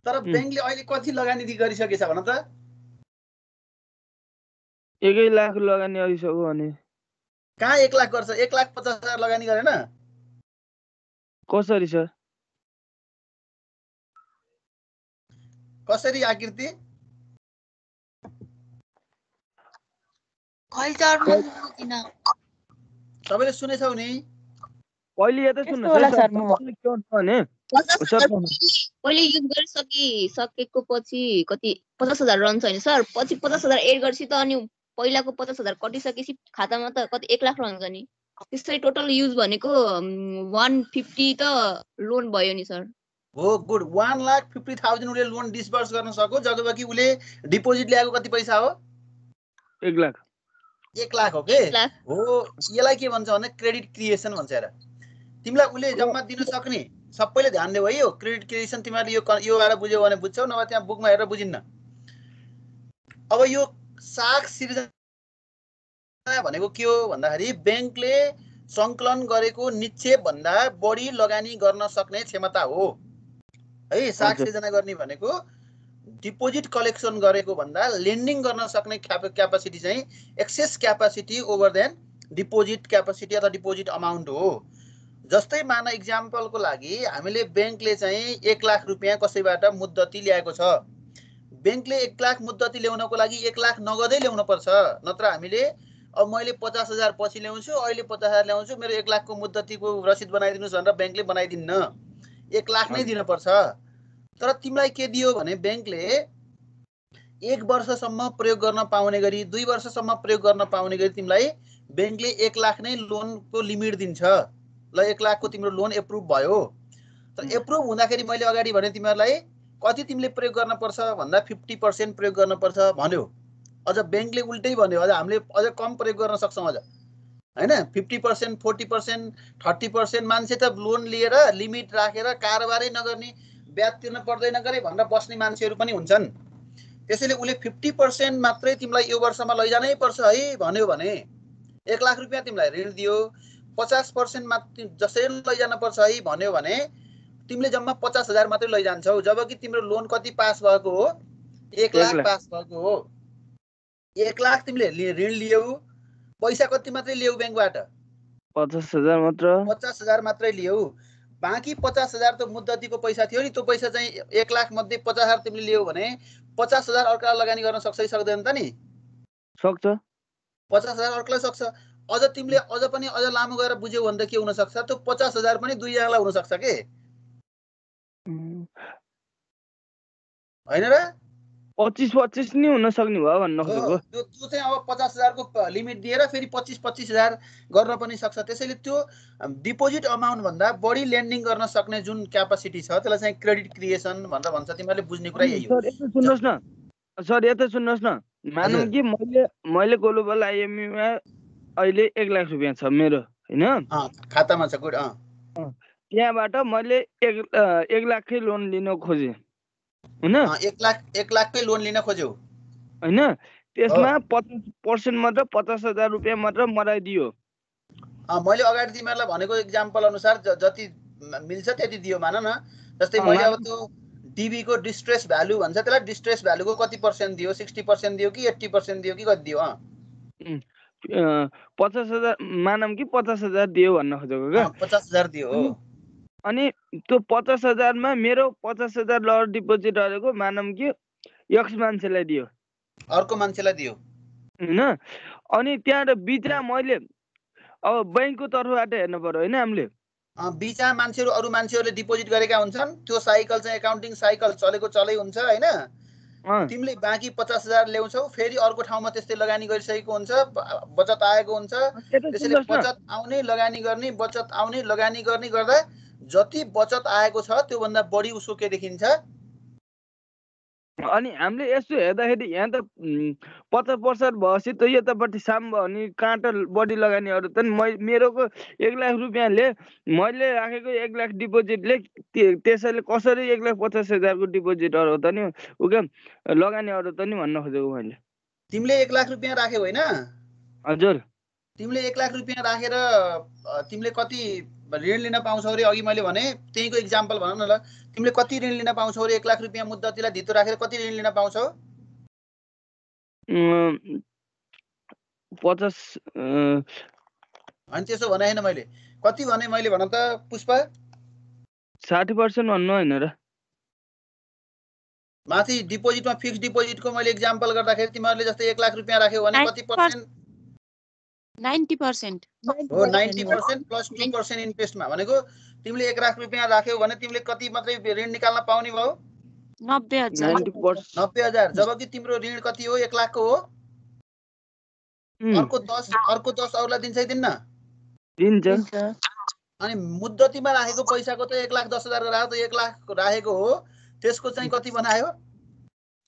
तर ब्याङ्कले अहिले कति लगानी गरिसकेछ भन त? 1 लाख लगानी गरिसक्यो भने कहाँ 1 लाख गर्छ? 1,50,000 लगानी गरेन? कसरी सर? कसरी आकृति? खै सर म बुझिन। सबैले सुनेछौ नि? पहिले यता यस्तो सुन्नुहोस् होला है सर, सर म के हुन्छ भने 50,000 सर पहिले युज गरिसकेको पछि कति 50,000 रहन्छ होइन सर, पछि 50,000 एड गरेपछि त अनि पहिलाको 50,000 कटिसकेपछि खातामा त कति 1 लाख रहन्छ नि। त्यसरी टोटल युज भनेको 150 त लोन भयो नि सर। हो गुड 1,50,000 उसले लोन डिस्बर्स गर्न सक्यो जबकि उसले डिपोजिट ल्याएको कति पैसा हो 1 लाख 1 लाख हो के 1 लाख हो यसलाई के भन्छ भने क्रेडिट क्रिएसन भन्छ हेर तिमीलाई उसले जम्मा दिन सक्ने सबैले ध्यान देऊ है यो क्रेडिट क्रिएसन तिमीले यो आएर बुझ्यौ भने बुझ्छौ नभए त्यहाँ बुकमा हेरेर बुझिन्न अब यो साख सिर्जना भनेको के हो भन्दाखेरि बैंकले संकलन गरेको निक्षेप भन्दा बढी लगानी गर्न सक्ने क्षमता हो है साख सिर्जना गर्ने भनेको डिपोजिट कलेक्सन गरेको भन्दा लेन्डिङ गर्न सक्ने क्यापासिटी चाहिँ excess capacity over then deposit capacity अथवा डिपोजिट अमाउन्ट हो जस्तै मान इक्जाम्पलको लागि हामीले बैंकले चाहिँ 1 लाख रुपैयाँ कसैबाट मुद्दती ल्याएको छ बैंकले 1 लाख मुद्दती ल्याउनको लागि 1 लाख नगदै ल्याउनु पर्छ नत्र हामीले अब मैले 50,000 पछि ल्याउँछु अहिले 50,000 ल्याउँछु मेरो 1 लाखको मुद्दतीको रसिद बनाइदिनुस् भनेर बैंकले बनाइदिन्न 1 लाख नै दिन पर्छ तर तिमीलाई के दियो भने बैंकले 1 वर्षसम्म प्रयोग गर्न पाउने गरी 2 वर्षसम्म प्रयोग गर्न पाउने गरी तिमीलाई बैंकले 1 लाख नै लोनको लिमिट दिन्छ ल 1 लाखको तिम्रो लोन एप्रुभ भयो तर एप्रुभ हुँदाखेरि मैले अगाडि भने तिमीहरूलाई कति तिमीले प्रयोग गर्न पर्छ भन्दा 50% प्रयोग गर्न पर्छ भन्यो अझ बैंकले उल्टै भन्यो अझ हामीले अझ कम प्रयोग गर्न सक्छौं अझ हैन 50% 40% 30% मान्छे त लोन लिएर लिमिट राखेर कारोबारै नगर्ने ब्याज तिर्न पर्दैन गरे भनेर बस्ने मान्छेहरू पनि हुन्छन् त्यसैले उले 50% मात्रै तिमीलाई यो वर्षमा लैजानै पर्छ है भन्यो भने 1 लाख रुपैयाँ तिमीलाई ऋण दियो 50% मात्र जसरी लैजान पर्छ है भन्यो भने तिमीले जम्मा 50,000 मात्रै लैजान्छौ जबकि तिम्रो लोन कति पास भएको हो 1 लाख पास भएको हो 1 लाख तिमीले ऋण लियौ पैसा कति मात्रै लियौ बैंकबाट 50,000 मात्र 50,000 मात्रै लियौ बाँकी 50,000 त मुद्दतीको पैसा थियो नि त्यो पैसा चाहिँ 1 लाख मध्ये 50,000 तिमीले लियौ भने 50,000 अर्कालाई लगानी गर्न सक्छ सक्दैन त नि सक्छ 50,000 अर्कालाई सक्छ अझ तिमीले अझ पनि अझ लामो गएर बुझ्यौ भने त के हुन सक्छ त्यो 50,000 पनि दुई जनालाई हुन सक्छ के हैन र 25 नि हुन सक्ने भयो भन्न खोजेको त्यो चाहिँ अब 50,000 को लिमिट दिएर फेरि 25,000 गर्न पनि सक्छ त्यसैले त्यो डिपोजिट अमाउन्ट भन्दा बढी लेन्डिङ गर्न सक्ने जुन क्यापासिटी छ त्यसलाई चाहिँ क्रेडिट क्रिएसन भनेर भन्छ तिमीहरूले बुझ्ने कुरा यही हो सर यता सुन्नुहोस् न सर यता सुन्नुहोस् न मानौँ कि मैले ग्लोबल आइएमई मा अहिले 1 लाख रुपैयाँ छ मेरो हैन खातामा छ गुड त्यहाँबाट मैले 1 लाखकै लोन लिन खोजे हैन 1 लाखकै लोन लिन खोज्यौ हैन त्यसमा 50% मात्र 50,000 रुपैयाँ मात्र मलाई दियो मैले अगाडि तिमीहरूलाई भनेको एक्जाम्पल अनुसार जति मिल्छ त्यति दियो मान न जस्तै मैले अब त्यो डीबी को डिस्ट्रेस भ्यालु भन्छ त्यसलाई डिस्ट्रेस भ्यालुको कति % दियो 60% दियो कि 80% दियो कि कति दियो 50,000 मानम कि 50,000 दियो भन्न खोजेको के 50,000 दियो अनि त्यो 50,000 मा मेरो 50,000 लर डिपोजिट गरेको मानम कि एक्स मान्छेलाई दियो अर्को मान्छेलाई दियो हैन अनि त्यहाँ बिचमा मैले अब बैंकको तर्फबाट हेर्नु पर्यो हैन हामीले बिचमा मान्छेहरू अरु मान्छेहरूले डिपोजिट गरेका हुन्छन् त्यो साइकल चाहिँ एकाउन्टिङ साइकल चलेको चलै हुन्छ हैन तिमीले बाँकी 50,000 ल्याउँछौ फेरि अर्को ठाउँमा त्यस्तै लगानी गरिसकेको हुन्छ बचत आएको हुन्छ त्यसैले बचत आउने लगानी गर्ने बचत आउने लगानी गर्ने गर्दा जति बचत आएको छ त्यो भन्दा बढी उसको के देखिन्छ अनि हामीले यसो हेर्दाखेरि यहाँ त 50% भएपछि त यतापट्टि साम भयो नि कहाँ त बढी लगानीहरू त मेरोको 1 लाख रुपैयाँले मैले राखेको 1 लाख डिपोजिटले त्यसैले कसरी 1,50,000 को डिपोजिटहरू त नि उके लगानीहरू त नि भन्न खोजेको मैले तिमीले 1 लाख रुपैयाँ राख्यौ हैन हजुर तिमीले 1 लाख रुपैयाँ राखेर तिमीले कति ऋण लिन पाउँछौ रे अघि मैले भने त्यहीको एक्जाम्पल भनौँ न ल तिमीले कति ऋण लिन पाउँछौ रे 1 लाख रुपैयाँ मुद्दतीलाई धितो राखेर कति ऋण लिन पाउँछौ 50 अनि त्यसो भने हैन मैले कति भने मैले भन त पुष्पा 60% भन्नु हैन र माथि डिपोजिटमा फिक्स डिपोजिटको मैले एक्जाम्पल गर्दाखेरि तिमीहरूले जस्तै 1 लाख रुपैयाँ राख्यौ भने कति पर्सेन्ट 90%। हो 90% प्लस 2% इन्ट्रेस्टमा भनेको तिमीले 1 लाख रुपियाँ राख्यौ भने तिमीले कति मात्रै ऋण निकाल्न पाउने भयो 90,000। 90%। 90,000 जबकि तिम्रो ऋण कति हो 1 लाखको हो अर्को 10 अरूलाई दिन्छ कि दिन्न दिन्छ। अनि मुद्दतीमा राखेको पैसाको त 1,10,000 राख्यो त 1 लाख राखेको हो त्यसको चाहिँ कति बनायो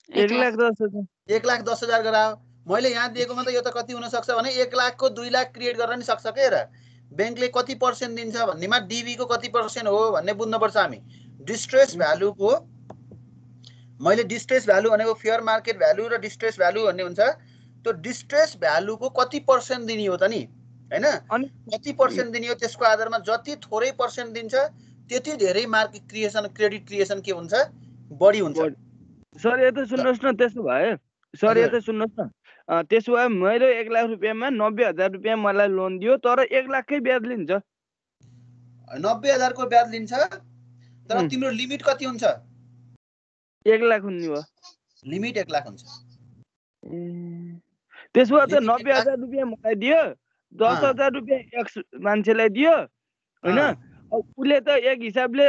1,10,000। 1,10,000 गरायो मैले यहाँ दिएकोमा त यो त कति हुन सक्छ भने 1 लाखको 2 लाख क्रिएट गर्न नि सक्छ के र बैंकले कति पर्सेन्ट दिन्छ भन्नेमा डीबी को कति पर्सेन्ट हो भन्ने बुझ्नुपर्छ हामी डिस्ट्रेस भ्यालुको मैले डिस्ट्रेस भ्यालु भनेको फेयर मार्केट भ्यालु र डिस्ट्रेस भ्यालु भन्ने हुन्छ त्यो डिस्ट्रेस भ्यालुको कति पर्सेन्ट दिने हो त नि हैन कति पर्सेन्ट दिने हो त्यसको आधारमा जति थोरै पर्सेन्ट दिन्छ त्यति धेरै मार्केट क्रिएसन क्रेडिट क्रिएसन के हुन्छ बढी हुन्छ सर यता सुन्नुहोस् न त्यसो भए सर यता सुन्नुहोस् न त्यसो भए मेरो 1 लाख रुपियाँमा 90,000 रुपियाँ मलाई लोन दियो तर 1 लाखकै ब्याज लिन्छ 90,000 को ब्याज लिन्छ तर तिम्रो लिमिट कति हुन्छ 1 लाख हुने हो लिमिट 1 लाख हुन्छ त्यसो भए त 90,000 रुपियाँ मलाई दियो 10,000 रुपियाँ एक्स मान्छेलाई दियो हैन उसले त एक हिसाबले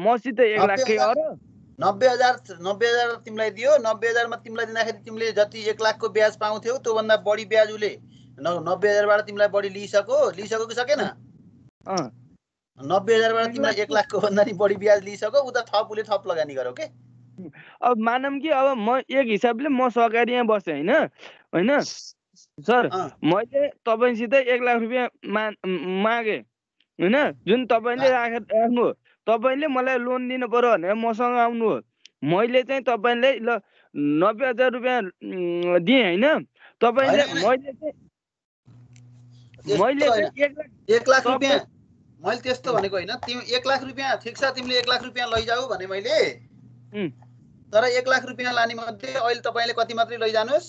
मसित 1 लाखकै अरे 90,000 तिमीलाई दियो 90,000 मा तिमीलाई दिँदाखेरि तिमीले जति 1 लाख को ब्याज पाउँथ्यौ त्यो भन्दा बढी ब्याज उले 90,000 बाट तिमीलाई बढी लिसक्यो कि सकेन 90,000 बाट तिमीलाई 1 लाख को भन्दा नि बढी ब्याज लिसक्यो उता थप उले थप लगानी गर्यो के अब मानम कि अब म एक हिसाबले म सहकारी यहाँ बसे हैन सर मैले तपाईसित 1 लाख रुपियाँ मागे हैन जुन तपाईले राख्नु तपाईले मलाई लोन दिनु पर्यो भने मसँग आउनु हो मैले चाहिँ तपाईलाई ल 90,000 रुपियाँ दिए हैन तपाईले मैले 1 लाख रुपियाँ मैले त्यस्तो भनेको हैन तिमी 1 लाख रुपियाँ ठीक छ तिमीले 1 लाख रुपियाँ लैजाऊ भने मैले तर 1 लाख रुपियाँ लाने मध्ये अहिले तपाईले कति मात्रै लैजानुस्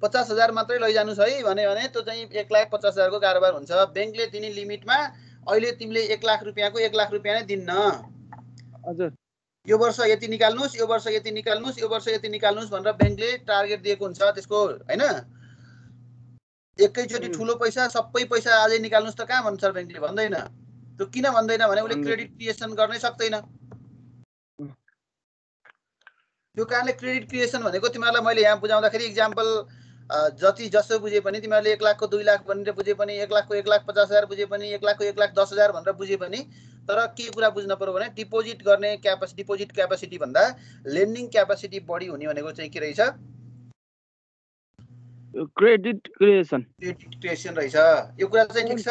50,000 मात्रै लैजानुस् है भने त्यो चाहिँ 1,50,000 को कारोबार हुन्छ बैंकले दिने लिमिटमा अहिले तिमीले 1 लाख रुपियाँको 1 लाख रुपियाँ नै दिन्न हजुर यो वर्ष यति निकाल्नुस् यो वर्ष यति निकाल्नुस् यो वर्ष यति निकाल्नुस् भनेर बैंकले टार्गेट दिएको हुन्छ त्यसको हैन एकैचोटी ठुलो पैसा सबै पैसा आजै निकाल्नुस् त कहाँ भन्छ बैंकले भन्दैन त्यो किन भन्दैन भने उले क्रेडिट क्रिएसन गर्नै सक्दैन त्यो कारणले क्रेडिट क्रिएसन भनेको तिमीहरुलाई मैले यहाँ बुझाउँदाखेरि एक्जाम्पल जति जसो बुझे पनि तिमीहरुले 1 लाख को 2 लाख भनेर बुझे पनि 1 लाख को 1,50,000 बुझे पनि 1 लाख को 1,10,000 भनेर बुझे पनि तर के कुरा बुझ्न पर्यो भने डिपोजिट गर्ने डिपोजिट क्यापासिटी भन्दा लेन्डिङ क्यापासिटी बढी हुने भनेको चाहिँ के रहेछ क्रेडिट क्रिएसन रहेछ यो कुरा चाहिँ ठीक छ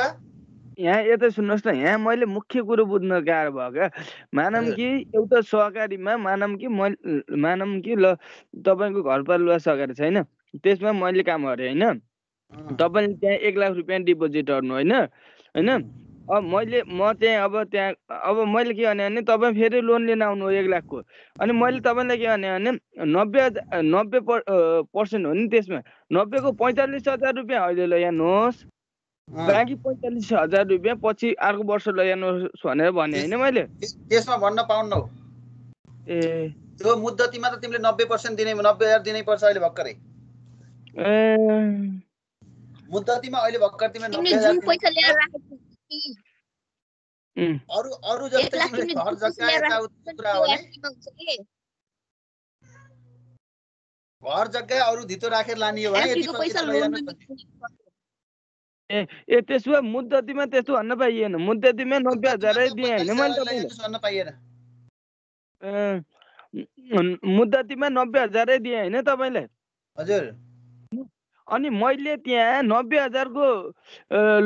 यहाँ यता सुन्नुहोस् न यहाँ मैले मुख्य कुरो बुझ्न गाह्रो भयो क्या मानम कि एउटा सहकारीमा मानम कि ल तपाईको घरपालुवा सहकारी छैन त्यसमा मैले काम गरे हैन तपाईले त्यहाँ 1 लाख रुपियाँ डिपोजिट गर्नु हैन अब म चाहिँ अब मैले के भने तपाई फेरि लोन लिन आउनु 1 लाख को अनि मैले तपाईलाई के भने 90% हो नि त्यसमा 90 को 45,000 रुपियाँ अहिले लैजानुस् बाँकी 45,000 रुपियाँ पछि अर्को वर्ष लैजानुस् भनेर भने हैन मैले त्यसमा भन्न पाउन्नौ ए त्यो मुद्दतीमा त तिमीले 90% दिने 90,000 दिनै पर्छ अहिले भक्करै मुद्दतीमा अहिले भक्कर तिमीले 90,000 पैसा ल्याएर राखेको अरु जस्तै तिमीले घर जग्गा यताउति कुरा हो भने घर जग्गा अरु धितो राखेर लानी हो भने यति पैसा लैजानु ए त्यसो भए मुद्दतीमा त्यस्तो भन्न पाइएन मुद्दतीमा 90,000 दिए हैन मैले तपाईलाई भन्न पाइएन मुद्दतीमा 90,000 दिए हैन तपाईलाई हजुर अनि मैले त्यहाँ 90,000 को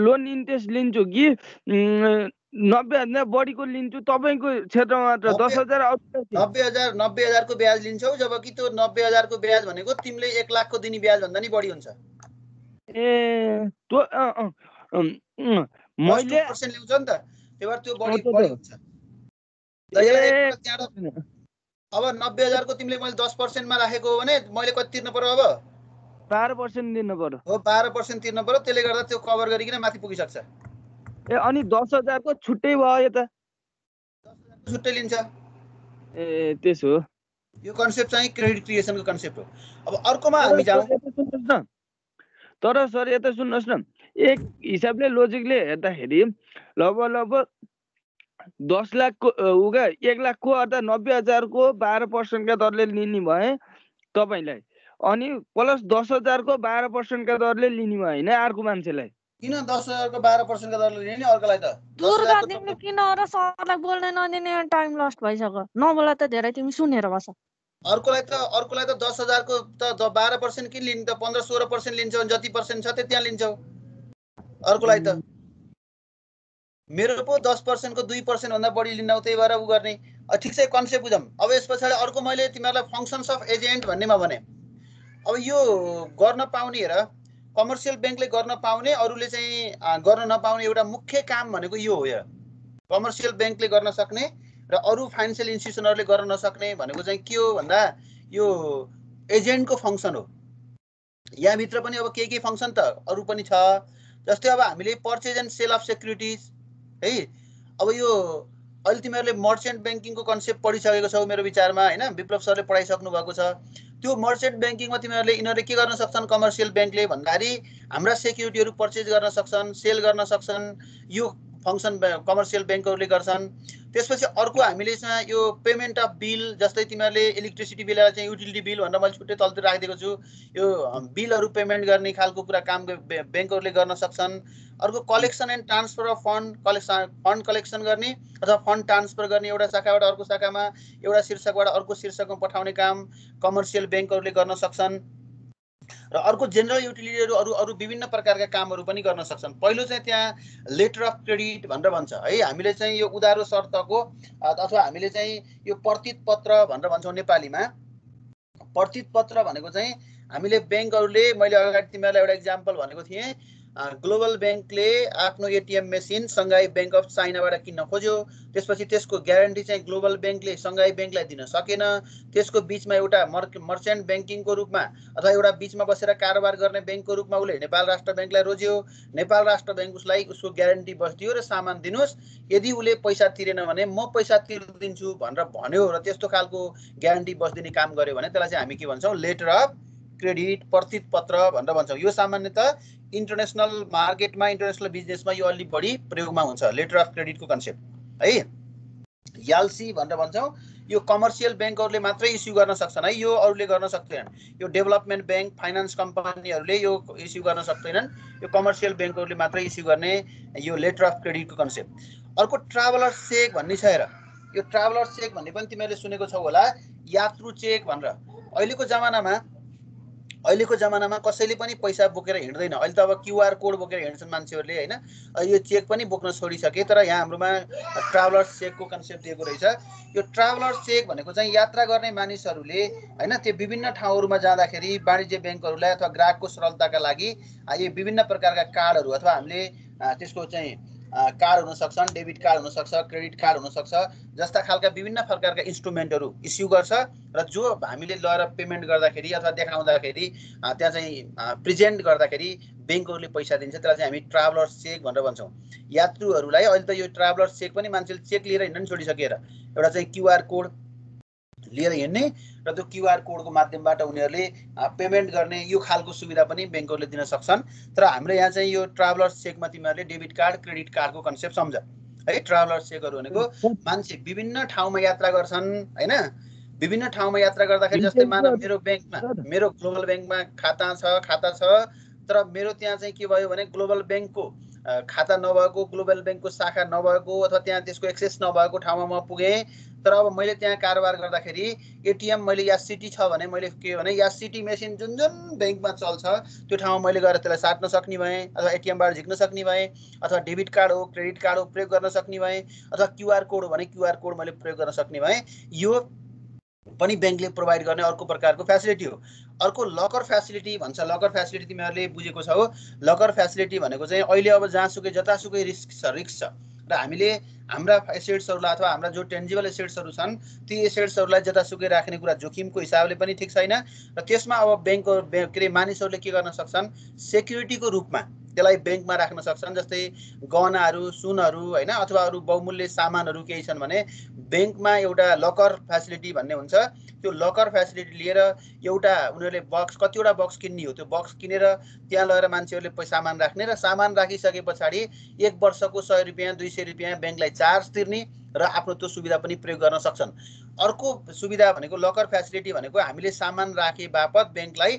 लोन इन्ट्रेस्ट लिन्छु कि 90,000 बढीको लिन्छु तपाईको क्षेत्रमा मात्र 10,000 आउँछ 90,000 को ब्याज लिन्छौ जबकि त्यो 90,000 को ब्याज भनेको तिमीले 1 लाख को दिने ब्याज भन्दा नि बढी हुन्छ ए त्यो मैले 2% ल्याउँछ नि त त्यही भएर त्यो बढी हुन्छ अब 90,000 को तिमीले मैले 10% मा राखेको हो भने मैले कति तिर्नु पर्यो अब 12% दिनु पर्यो हो 12% तिर्नु पर्यो त्यसले गर्दा त्यो कभर गरिकिन माथि पुगिसक्छ ए अनि 10,000 को छुट्टै भयो यता 10,000 को छुट्टै लिन्छ ए त्यसो हो यो कन्सेप्ट चाहिँ क्रेडिट क्रिएसनको कन्सेप्ट हो अब अर्कोमा हामी जाउँ तर सर यता सुन्नुहोस् न, एक हिसाबले लोजिकले हेर्दाखेरि लगभग 10 लाखको उगा 1 लाखको अर्थात् 90,000 को 12% का दरले लिने भए तपाईलाई, अनि प्लस 10,000 को 12% का दरले लिने भए हैन अर्को मान्छेलाई। किन 10,000 को 12% का दरले लिने अर्कोलाई त? दुर्गा तिमीले किन र सरलाई बोल्न नदिने? टाइम लस्ट भइसक्यो। नबोला त धेरै, तिमी सुनेर बस। अर्कोलाई त 10,000 को त 12% किन लिने त? 15-16% लिन्छ भने जति पर्सेन्ट छ त्यहाँ लिन्छौ। अर्कोलाई त मेरो पो 10% को 2% भन्दा बढी लिन, त्यही भएर उ गर्ने। ठिक छ, कन्सेप्ट बुझौँ। अब यस पछाडि अर्को मैले तिमीहरूलाई फङ्सन्स अफ एजेन्ट भन्नेमा भने, अब यो गर्न पाउने हेर, कमर्सियल बैंकले गर्न पाउने, अरूले चाहिँ गर्न नपाउने एउटा मुख्य काम भनेको यो हो। यार कमर्सियल बैंकले गर्न सक्ने र अरू फाइनान्शियल इन्स्टिट्युसनहरूले गर्न नसक्ने भनेको चाहिँ के हो भन्दा यो एजेन्टको फङ्सन हो। यहाँभित्र पनि अब के फङ्सन त अरू पनि छ। जस्तै अब हामीले purchase and sale of securities है, अब यो अहिले तिमीहरूले मर्चेन्ट ब्याङ्किङको कन्सेप्ट पढिसकेको छौ मेरो विचारमा हैन, विप्लव सरले पढाइसक्नु भएको छ। त्यो मर्चेन्ट ब्याङ्किङमा तिमीहरूले यिनीहरूले के गर्न सक्छन् कमर्सियल ब्याङ्कले भन्दाखेरि हाम्रा सेक्युरिटीहरू पर्चेज गर्न सक्छन्, सेल गर्न सक्छन्, यो फङ्सन कमर्सियल ब्याङ्कहरूले गर्छन्। त्यसपछि अर्को हामीले चाहिँ यो पेमेन्ट अफ बिल, जस्तै तिमीहरूले इलेक्ट्रिसिटी बिललाई चाहिँ युटिलिटी बिल भनेर मैले छुट्टै तलतिर राखिदिएको छु, यो बिलहरू पेमेन्ट गर्ने खालको कुरा काम ब्याङ्कहरूले गर्न सक्छन्। अर्को collection and transfer of fund collection गर्ने अथवा फन्ड ट्रान्सफर गर्ने, एउटा शाखाबाट अर्को शाखामा, एउटा शीर्षकबाट अर्को शीर्षकमा पठाउने काम कमर्सियल ब्याङ्कहरूले गर्न सक्छन्। र अर्को जेनरल युटिलिटीहरू अरू विभिन्न प्रकारका कामहरू पनि गर्न सक्छन्। पहिलो चाहिँ त्यहाँ लेटर अफ क्रेडिट भनेर भन्छ है, हामीले चाहिँ यो उधारो शर्तको अथवा हामीले चाहिँ यो प्रतित पत्र भनेर भन्छौँ नेपालीमा। प्रतित पत्र भनेको चाहिँ हामीले ब्याङ्कहरूले, मैले अगाडि तिमीहरूलाई एउटा इक्जाम्पल भनेको थिएँ, ग्लोबल ब्याङ्कले आफ्नो ATM machine Shanghai bank of चाइनाबाट किन्न खोज्यो। त्यसपछि त्यसको ग्यारेन्टी चाहिँ ग्लोबल ब्याङ्कले सङ्घाई ब्याङ्कलाई दिन सकेन। त्यसको बिचमा एउटा मर्चेन्ट ब्याङ्किङको रूपमा अथवा एउटा बिचमा बसेर कारोबार गर्ने ब्याङ्कको रूपमा उसले नेपाल राष्ट्र ब्याङ्कलाई रोज्यो। नेपाल राष्ट्र ब्याङ्क उसलाई उसको ग्यारेन्टी बस्दियो र सामान दिनुहोस्, यदि उसले पैसा तिरेन भने म पैसा तिर्दिन्छु भनेर भन्यो र त्यस्तो खालको ग्यारेन्टी बस्दिने काम गर्यो भने त्यसलाई चाहिँ हामी के भन्छौँ, लेटर अफ क्रेडिट, प्रतित पत्र भनेर भन्छौँ। यो सामान्यतः इन्टरनेसनल मार्केटमा, इन्टरनेसनल बिजनेसमा यो अलि बढी प्रयोगमा हुन्छ लेटर अफ क्रेडिटको कन्सेप्ट है। याल्सी भनेर भन्छौँ। यो कमर्सियल ब्याङ्कहरूले मात्रै इस्यु गर्न सक्छन् है, यो अरूले गर्न सक्दैनन्। यो डेभलपमेन्ट ब्याङ्क, फाइनान्स कम्पनीहरूले यो इस्यु गर्न सक्दैनन्, यो कमर्सियल ब्याङ्कहरूले मात्रै इस्यु गर्ने यो लेटर अफ क्रेडिटको कन्सेप्ट। अर्को ट्राभलर चेक भन्ने छ हेर, यो ट्राभलर चेक भन्ने पनि तिमीहरूले सुनेको छौ होला, यात्रु चेक भनेर। अहिलेको जमानामा कसैले पनि पैसा बोकेर हिँड्दैन। अहिले त अब क्युआर कोड बोकेर हिँड्छन् मान्छेहरूले हैन, यो चेक पनि बोक्न छोडिसके। तर यहाँ हाम्रोमा ट्राभलर चेकको कन्सेप्ट दिएको रहेछ। यो ट्राभलर चेक भनेको चाहिँ यात्रा गर्ने मानिसहरूले हैन, त्यो विभिन्न ठाउँहरूमा जाँदाखेरि वाणिज्य ब्याङ्कहरूलाई अथवा ग्राहकको सरलताका लागि यो विभिन्न प्रकारका कार्डहरू अथवा हामीले त्यसको चाहिँ कार्ड हुन सक्छन्, डेबिट कार्ड हुन सक्छ, क्रेडिट कार्ड हुन सक्छ, जस्ता खालका विभिन्न प्रकारका इन्स्ट्रुमेन्टहरू इस्यु गर्छ र जो हामीले लगेर पेमेन्ट गर्दाखेरि अथवा देखाउँदाखेरि त्यहाँ चाहिँ प्रेजेन्ट गर्दाखेरि ब्याङ्कहरूले पैसा दिन्छ। त्यसलाई चाहिँ हामी ट्राभलर चेक भनेर भन्छौँ। यात्रुहरूलाई अहिले त यो ट्राभलर चेक पनि मान्छेले चेक लिएर हिँड्न छोडिसकेर एउटा चाहिँ क्युआर कोड लिएर हिँड्ने र त्यो क्युआर कोडको माध्यमबाट उनीहरूले पेमेन्ट गर्ने यो खालको सुविधा पनि ब्याङ्कहरूले दिन सक्छन्। तर हाम्रो यहाँ चाहिँ यो ट्राभलर चेकमा तिमीहरूले डेबिट कार्ड, क्रेडिट कार्डको कन्सेप्ट सम्झ है। ट्राभलर चेकहरू भनेको मान्छे विभिन्न ठाउँमा यात्रा गर्छन् हैन, विभिन्न ठाउँमा यात्रा गर्दाखेरि जस्तै मानव मेरो ब्याङ्कमा, मेरो ग्लोबल ब्याङ्कमा खाता छ, तर मेरो त्यहाँ चाहिँ के भयो भने ग्लोबल ब्याङ्कको खाता नभएको, ग्लोबल ब्याङ्कको शाखा नभएको अथवा त्यहाँ त्यसको एक्सेस नभएको ठाउँमा म पुगेँ। तर अब मैले त्यहाँ कारोबार गर्दाखेरि एटिएम मैले या सिटी छ भने मैले के भने या सिटी मेसिन जुन ब्याङ्कमा चल्छ त्यो ठाउँमा मैले गएर त्यसलाई साट्न सक्ने भएँ, अथवा एटिएमबाट झिक्न सक्ने भएँ, अथवा डेबिट कार्ड हो, क्रेडिट कार्ड हो प्रयोग गर्न सक्ने भएँ, अथवा क्युआर कोड हो भने क्युआर कोड मैले प्रयोग गर्न सक्ने भएँ। यो पनि ब्याङ्कले प्रोभाइड गर्ने अर्को प्रकारको फ्यासिलिटी हो। अर्को लकर फ्यासिलिटी भन्छ। लकर फ्यासिलिटी तिमीहरूले बुझेको छौ। लकर फ्यासिलिटी भनेको चाहिँ अहिले अब जहाँसुकै जतासुकै रिस्क छ र हामीले हाम्रा एसेट्सहरूलाई अथवा हाम्रा जो टेन्जिबल एसेट्सहरू छन् ती एसेट्सहरूलाई जतासुकै राख्ने कुरा जोखिमको हिसाबले पनि ठिक छैन र त्यसमा अब ब्याङ्क मानिसहरूले के गर्न सक्छन्, सेक्युरिटीको रूपमा त्यसलाई ब्याङ्कमा राख्न सक्छन्। जस्तै गहनाहरू, सुनहरू हैन, अथवा अरू बहुमूल्य सामानहरू केही छन् भने ब्याङ्कमा एउटा लकर फ्यासिलिटी भन्ने हुन्छ। त्यो लकर फेसिलिटी लिएर एउटा उनीहरूले बक्स कतिवटा बक्स किन्ने हो त्यो बक्स किनेर त्यहाँ लगेर मान्छेहरूले सामान राख्ने र सामान राखिसके पछाडि 1 वर्षको 100 रुपियाँ 200 रुपियाँ ब्याङ्कलाई चार्ज तिर्ने र आफ्नो त्यो सुविधा पनि प्रयोग गर्न सक्छन्। अर्को सुविधा भनेको लकर फेसिलिटी भनेको हामीले सामान राखे बापत ब्याङ्कलाई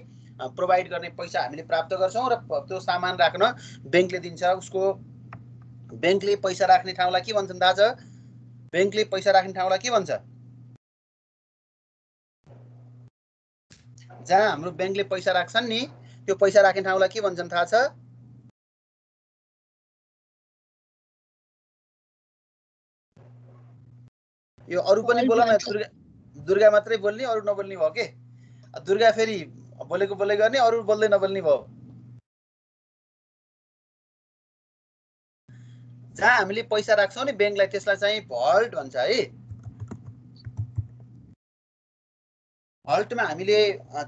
प्रोभाइड गर्ने पैसा हामीले प्राप्त गर्छौँ र त्यो सामान राख्न ब्याङ्कले दिन्छ। उसको ब्याङ्कले पैसा राख्ने ठाउँलाई के भन्छन् थाहा छ? ब्याङ्कले पैसा राख्ने ठाउँलाई के भन्छ? जहाँ हाम्रो ब्याङ्कले पैसा राख्छन् नि त्यो पैसा राख्ने ठाउँलाई के भन्छन् थाहा छ? यो अरू पनि बोल न, दुर्गा मात्रै बोल्ने अरू नबोल्ने भयो के? दुर्गा फेरि बोलेको बोल्दै गर्ने अरू बोल्दै नबोल्ने भयो। जहाँ हामीले पैसा राख्छौँ नि ब्याङ्कलाई त्यसलाई चाहिँ भल्ट भन्छ है। भल्टमा हामीले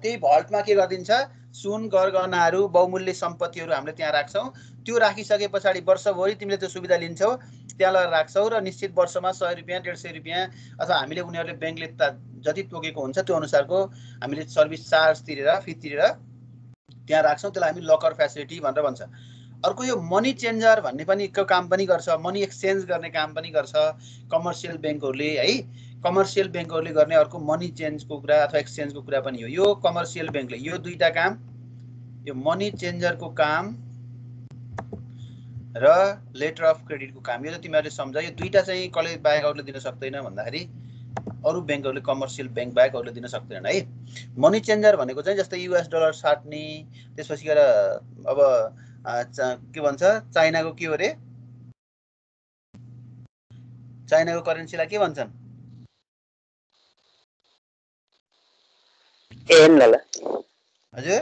त्यही भल्टमा के गरिदिन्छ? सुन गरगहनाहरू बहुमूल्य सम्पत्तिहरू हामीले त्यहाँ राख्छौँ। त्यो राखिसके पछाडि वर्षभरि तिमीले त्यो सुविधा लिन्छौ, त्यहाँ लगेर राख्छौ र निश्चित वर्षमा 100 रुपियाँ 150 रुपियाँ अथवा हामीले उनीहरूले ब्याङ्कले जति तोकेको हुन्छ त्यो अनुसारको हामीले सर्भिस चार्ज तिरेर फी तिरेर त्यहाँ राख्छौँ। त्यसलाई हामी लकर फेसिलिटी भनेर भन्छ। अर्को यो मनी चेन्जर भन्ने पनि काम पनि गर्छ, मनी एक्सचेन्ज गर्ने काम पनि गर्छ कमर्सियल ब्याङ्कहरूले है। कमर्सियल ब्याङ्कहरूले गर्ने अर्को मनी चेन्जको कुरा अथवा एक्सचेन्जको कुरा पनि हो। यो कमर्सियल ब्याङ्कले यो दुईटा काम, यो मनी चेन्जरको काम र लेटर अफ क्रेडिटको काम, यो त तिमीहरूले सम्झ। यो दुईटा चाहिँ कसले बाहेक अरूले दिन सक्दैन भन्दाखेरि अरू ब्याङ्कहरूले कमर्सियल ब्याङ्क बाहेक अरूले दिन सक्दैनन् है। मनी चेन्जर भनेको चाहिँ जस्तै US डलर साट्ने, त्यसपछि गएर अब के भन्छ चाइनाको के हो अरे, चाइनाको करेन्सीलाई के भन्छन्? हजुर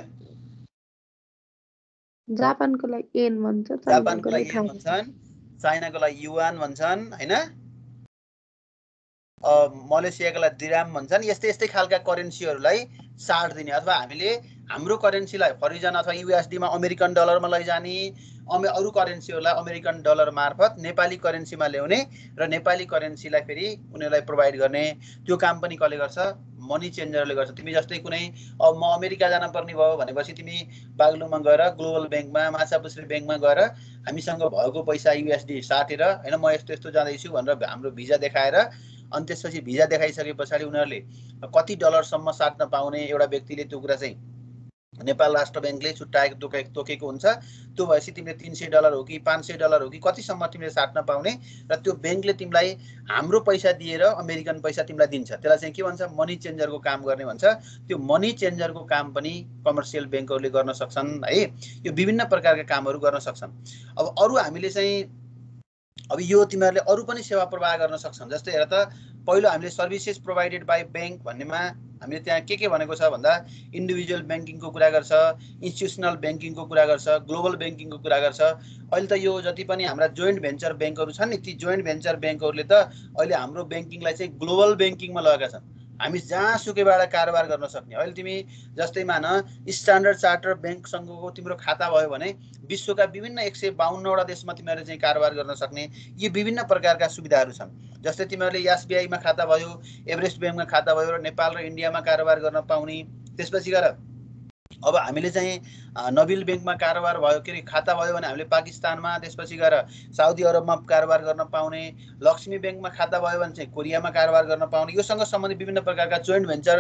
जापानको लागि येन भन्छ, जापानको लागि येन भन्छन्, चाइनाको लागि युआन भन्छन् हैन, मलेसियाको लागि दिराम भन्छन्। यस्तै यस्तै खालका करेन्सीहरूलाई साट दिने अथवा हामीले हाम्रो करेन्सीलाई फरिजन अथवा USD मा अमेरिकन डलरमा लैजाने, अरू करेन्सीहरूलाई अमेरिकन डलर मार्फत नेपाली करेन्सीमा ल्याउने र नेपाली करेन्सीलाई फेरि उनीहरूलाई प्रोभाइड गर्ने, त्यो काम पनि कसले गर्छ? मनी चेन्जरले गर्छ। तिमी जस्तै कुनै अब म अमेरिका जान पर्ने भयो भनेपछि तिमी बागलुङमा गएर ग्लोबल ब्याङ्कमा माछापुछ्री ब्याङ्कमा गएर हामीसँग भएको पैसा USD साटेर हैन म यस्तो यस्तो जाँदैछु भनेर हाम्रो भिजा देखाएर अनि त्यसपछि भिजा देखाइसके पछाडि उनीहरूले कति डलरसम्म साट्न पाउने एउटा व्यक्तिले त्यो कुरा चाहिँ नेपाल राष्ट्र ब्याङ्कले छुट्याएको तोकेको हुन्छ। त्यो भएपछि तिमीले 300 डलर हो कि 500 डलर हो कि कतिसम्म तिमीले साट्न पाउने र त्यो ब्याङ्कले तिमीलाई हाम्रो पैसा दिएर अमेरिकन पैसा तिमीलाई दिन्छ। त्यसलाई चाहिँ के भन्छ? मनी चेन्जरको काम गर्ने भन्छ। त्यो मनी चेन्जरको काम पनि कमर्सियल ब्याङ्कहरूले गर्न सक्छन् है। यो विभिन्न प्रकारका कामहरू गर्न सक्छन्। अब अरू हामीले चाहिँ अब यो तिमीहरूले अरू पनि सेवा प्रवाह गर्न सक्छन्। जस्तै हेर त, पहिलो हामीले सर्भिसेस प्रोभाइडेड बाई ब्याङ्क भन्नेमा हामीले त्यहाँ के भनेको छ भन्दा इन्डिभिजुअल ब्याङ्किङको कुरा गर्छ, इन्स्टिट्युसनल ब्याङ्किङको कुरा गर्छ, ग्लोबल ब्याङ्किङको कुरा गर्छ। अहिले त यो जति पनि हाम्रा जोइन्ट भेन्चर ब्याङ्कहरू छन् नि, ती जोइन्ट भेन्चर ब्याङ्कहरूले त अहिले हाम्रो ब्याङ्किङलाई चाहिँ ग्लोबल ब्याङ्किङमा लगेका छन्। हामी जहाँसुकैबाट कारोबार गर्न सक्ने। अहिले तिमी जस्तै मान स्ट्यान्डर्ड चार्टर ब्याङ्कसँगको तिम्रो खाता भयो भने विश्वका विभिन्न 152वटा देशमा तिमीहरूले चाहिँ कारोबार गर्न सक्ने यी विभिन्न प्रकारका सुविधाहरू छन्। जस्तै तिमीहरूले SBI मा खाता भयो, एभरेस्ट ब्याङ्कमा खाता भयो र नेपाल र इन्डियामा कारोबार गर्न पाउने। त्यसपछि गएर अब हामीले चाहिँ नबिल ब्याङ्कमा कारोबार भयो के अरे खाता भयो भने हामीले पाकिस्तानमा, त्यसपछि गएर साउदी अरबमा कारोबार गर्न पाउने, लक्ष्मी ब्याङ्कमा खाता भयो भने चाहिँ कोरियामा कारोबार गर्न पाउने। योसँग सम्बन्धित विभिन्न प्रकारका जोइन्ट भेन्चर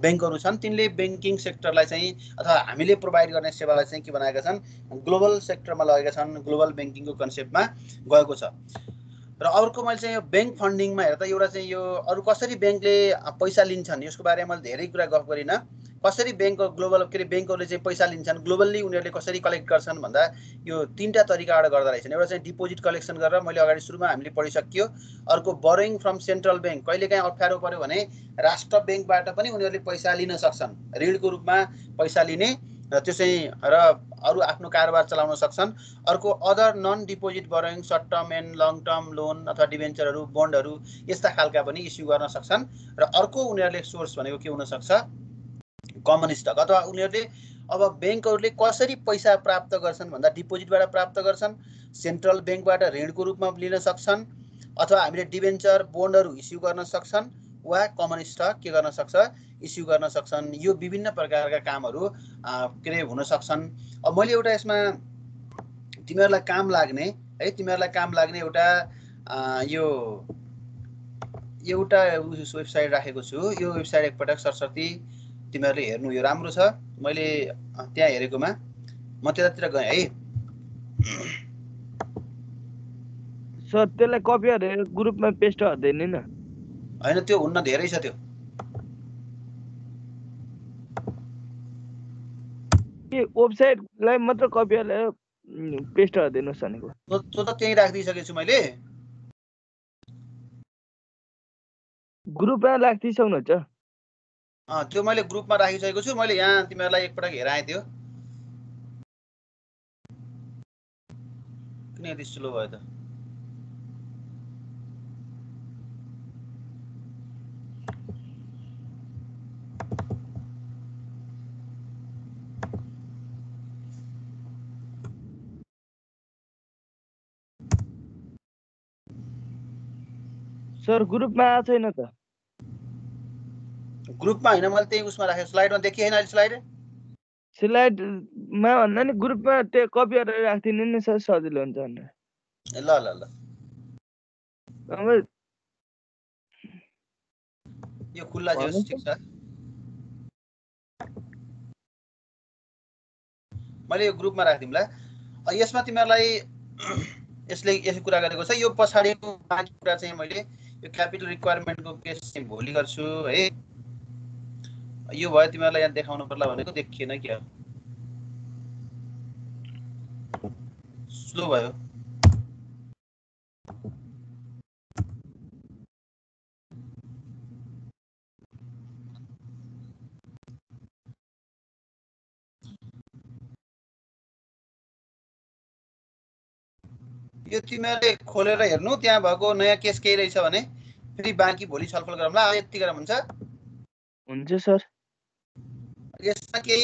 ब्याङ्कहरू छन्। तिनले ब्याङ्किङ सेक्टरलाई चाहिँ अथवा हामीले प्रोभाइड गर्ने सेवालाई चाहिँ के बनाएका छन्? ग्लोबल सेक्टरमा लगेका छन्, ग्लोबल ब्याङ्किङको कन्सेप्टमा गएको छ। र अर्को मैले चाहिँ यो ब्याङ्क फन्डिङमा हेर्दा एउटा चाहिँ यो अरू कसरी ब्याङ्कले पैसा लिन्छन् यसको बारेमा मैले धेरै कुरा गफ गरिनँ। कसरी ब्याङ्क ग्लोबल के अरे ब्याङ्कहरूले चाहिँ पैसा लिन्छन्, ग्लोबल्ली उनीहरूले कसरी कलेक्ट गर्छन् भन्दा यो 3टा तरिकाबाट गर्दा रहेछन्। एउटा चाहिँ डिपोजिट कलेक्सन गरेर मैले अगाडि सुरुमा हामीले पढिसकियो। अर्को बरोइङ फ्रम सेन्ट्रल ब्याङ्क, कहिलेकाहीँ अप्ठ्यारो पर्यो भने राष्ट्र ब्याङ्कबाट पनि उनीहरूले पैसा लिन सक्छन्, ऋणको रूपमा पैसा लिने र त्यो चाहिँ र अरू आफ्नो कारोबार चलाउन सक्छन्। अर्को other non deposit borrowing, short term and long term loan अथवा डिभेन्चरहरू, बन्डहरू यस्ता खालका पनि इस्यु गर्न सक्छन्। र अर्को उनीहरूले सोर्स भनेको के हुन सक्छ? Common stock. अथवा उनीहरूले अब ब्याङ्कहरूले कसरी पैसा प्राप्त गर्छन् भन्दा डिपोजिटबाट प्राप्त गर्छन्, सेन्ट्रल ब्याङ्कबाट ऋणको रूपमा लिन सक्छन्, अथवा हामीले डिभेन्चर बोन्डहरू इस्यु गर्न सक्छन्, वा कमन स्टक के गर्न सक्छ इस्यु गर्न सक्छन्। यो विभिन्न प्रकारका कामहरू के अरे हुन सक्छन्। अब मैले एउटा यसमा तिमीहरूलाई काम लाग्ने है तिमीहरूलाई काम लाग्ने एउटा यो एउटा वेबसाइट राखेको छु। यो वेबसाइट एकपटक सरस्वती तिमीहरूले हेर्नु, यो राम्रो छ। मैले त्यहाँ हेरेकोमा म त्यतातिर गएँ है। सर त्यसलाई कपी गरेर ग्रुपमा पेस्ट गर्दैन नि? होइन त्यो हुन्न, धेरै छ त्यो। के वेबसाइटलाई मात्र कपी गरेर पेस्ट गरिदिनुहोस् भनेको? त्यो त त्यहीँ राखिदिइसकेको छु मैले। ग्रुपमा राखिदिइसक्नुहुन्छ? त्यो मैले ग्रुपमा राखिसकेको छु। मैले यहाँ तिमीहरूलाई एकपटक हेराएँ त्यो। किन यति स्लो भयो त? सर ग्रुपमा आएको छैन त? ग्रुपमा होइन, मैले त्यही उसमा राखेको। स्लाइडमा देखिएन अहिले स्लाइड? स्लाइडमा भन्दा नि ग्रुपमा त्यो कपी गरेर राखिदिनु नि सर, सजिलो हुन्छ भनेर। ल ल ल अब यो खुल्ला छ, ठिक छ। मैले यो ग्रुपमा राखिदिउँला। यसमा तिमीहरूलाई यसले कुरा गरेको छ। यो पछाडिको बाँकी कुरा चाहिँ मैले यो क्यापिटल रिक्वायरमेन्टको केस चाहिँ भोलि गर्छु है। यो भयो तिमीहरूलाई यहाँ देखाउनु पर्ला भनेको, देखिएन क्या, स्लो भयो। यो तिमीहरूले खोलेर हेर्नु, त्यहाँ भएको नयाँ केस केही रहेछ भने फेरि बाँकी भोलि छलफल गरौँला। यति गरेर हुन्छ? हुन्छ सर। यसमा केही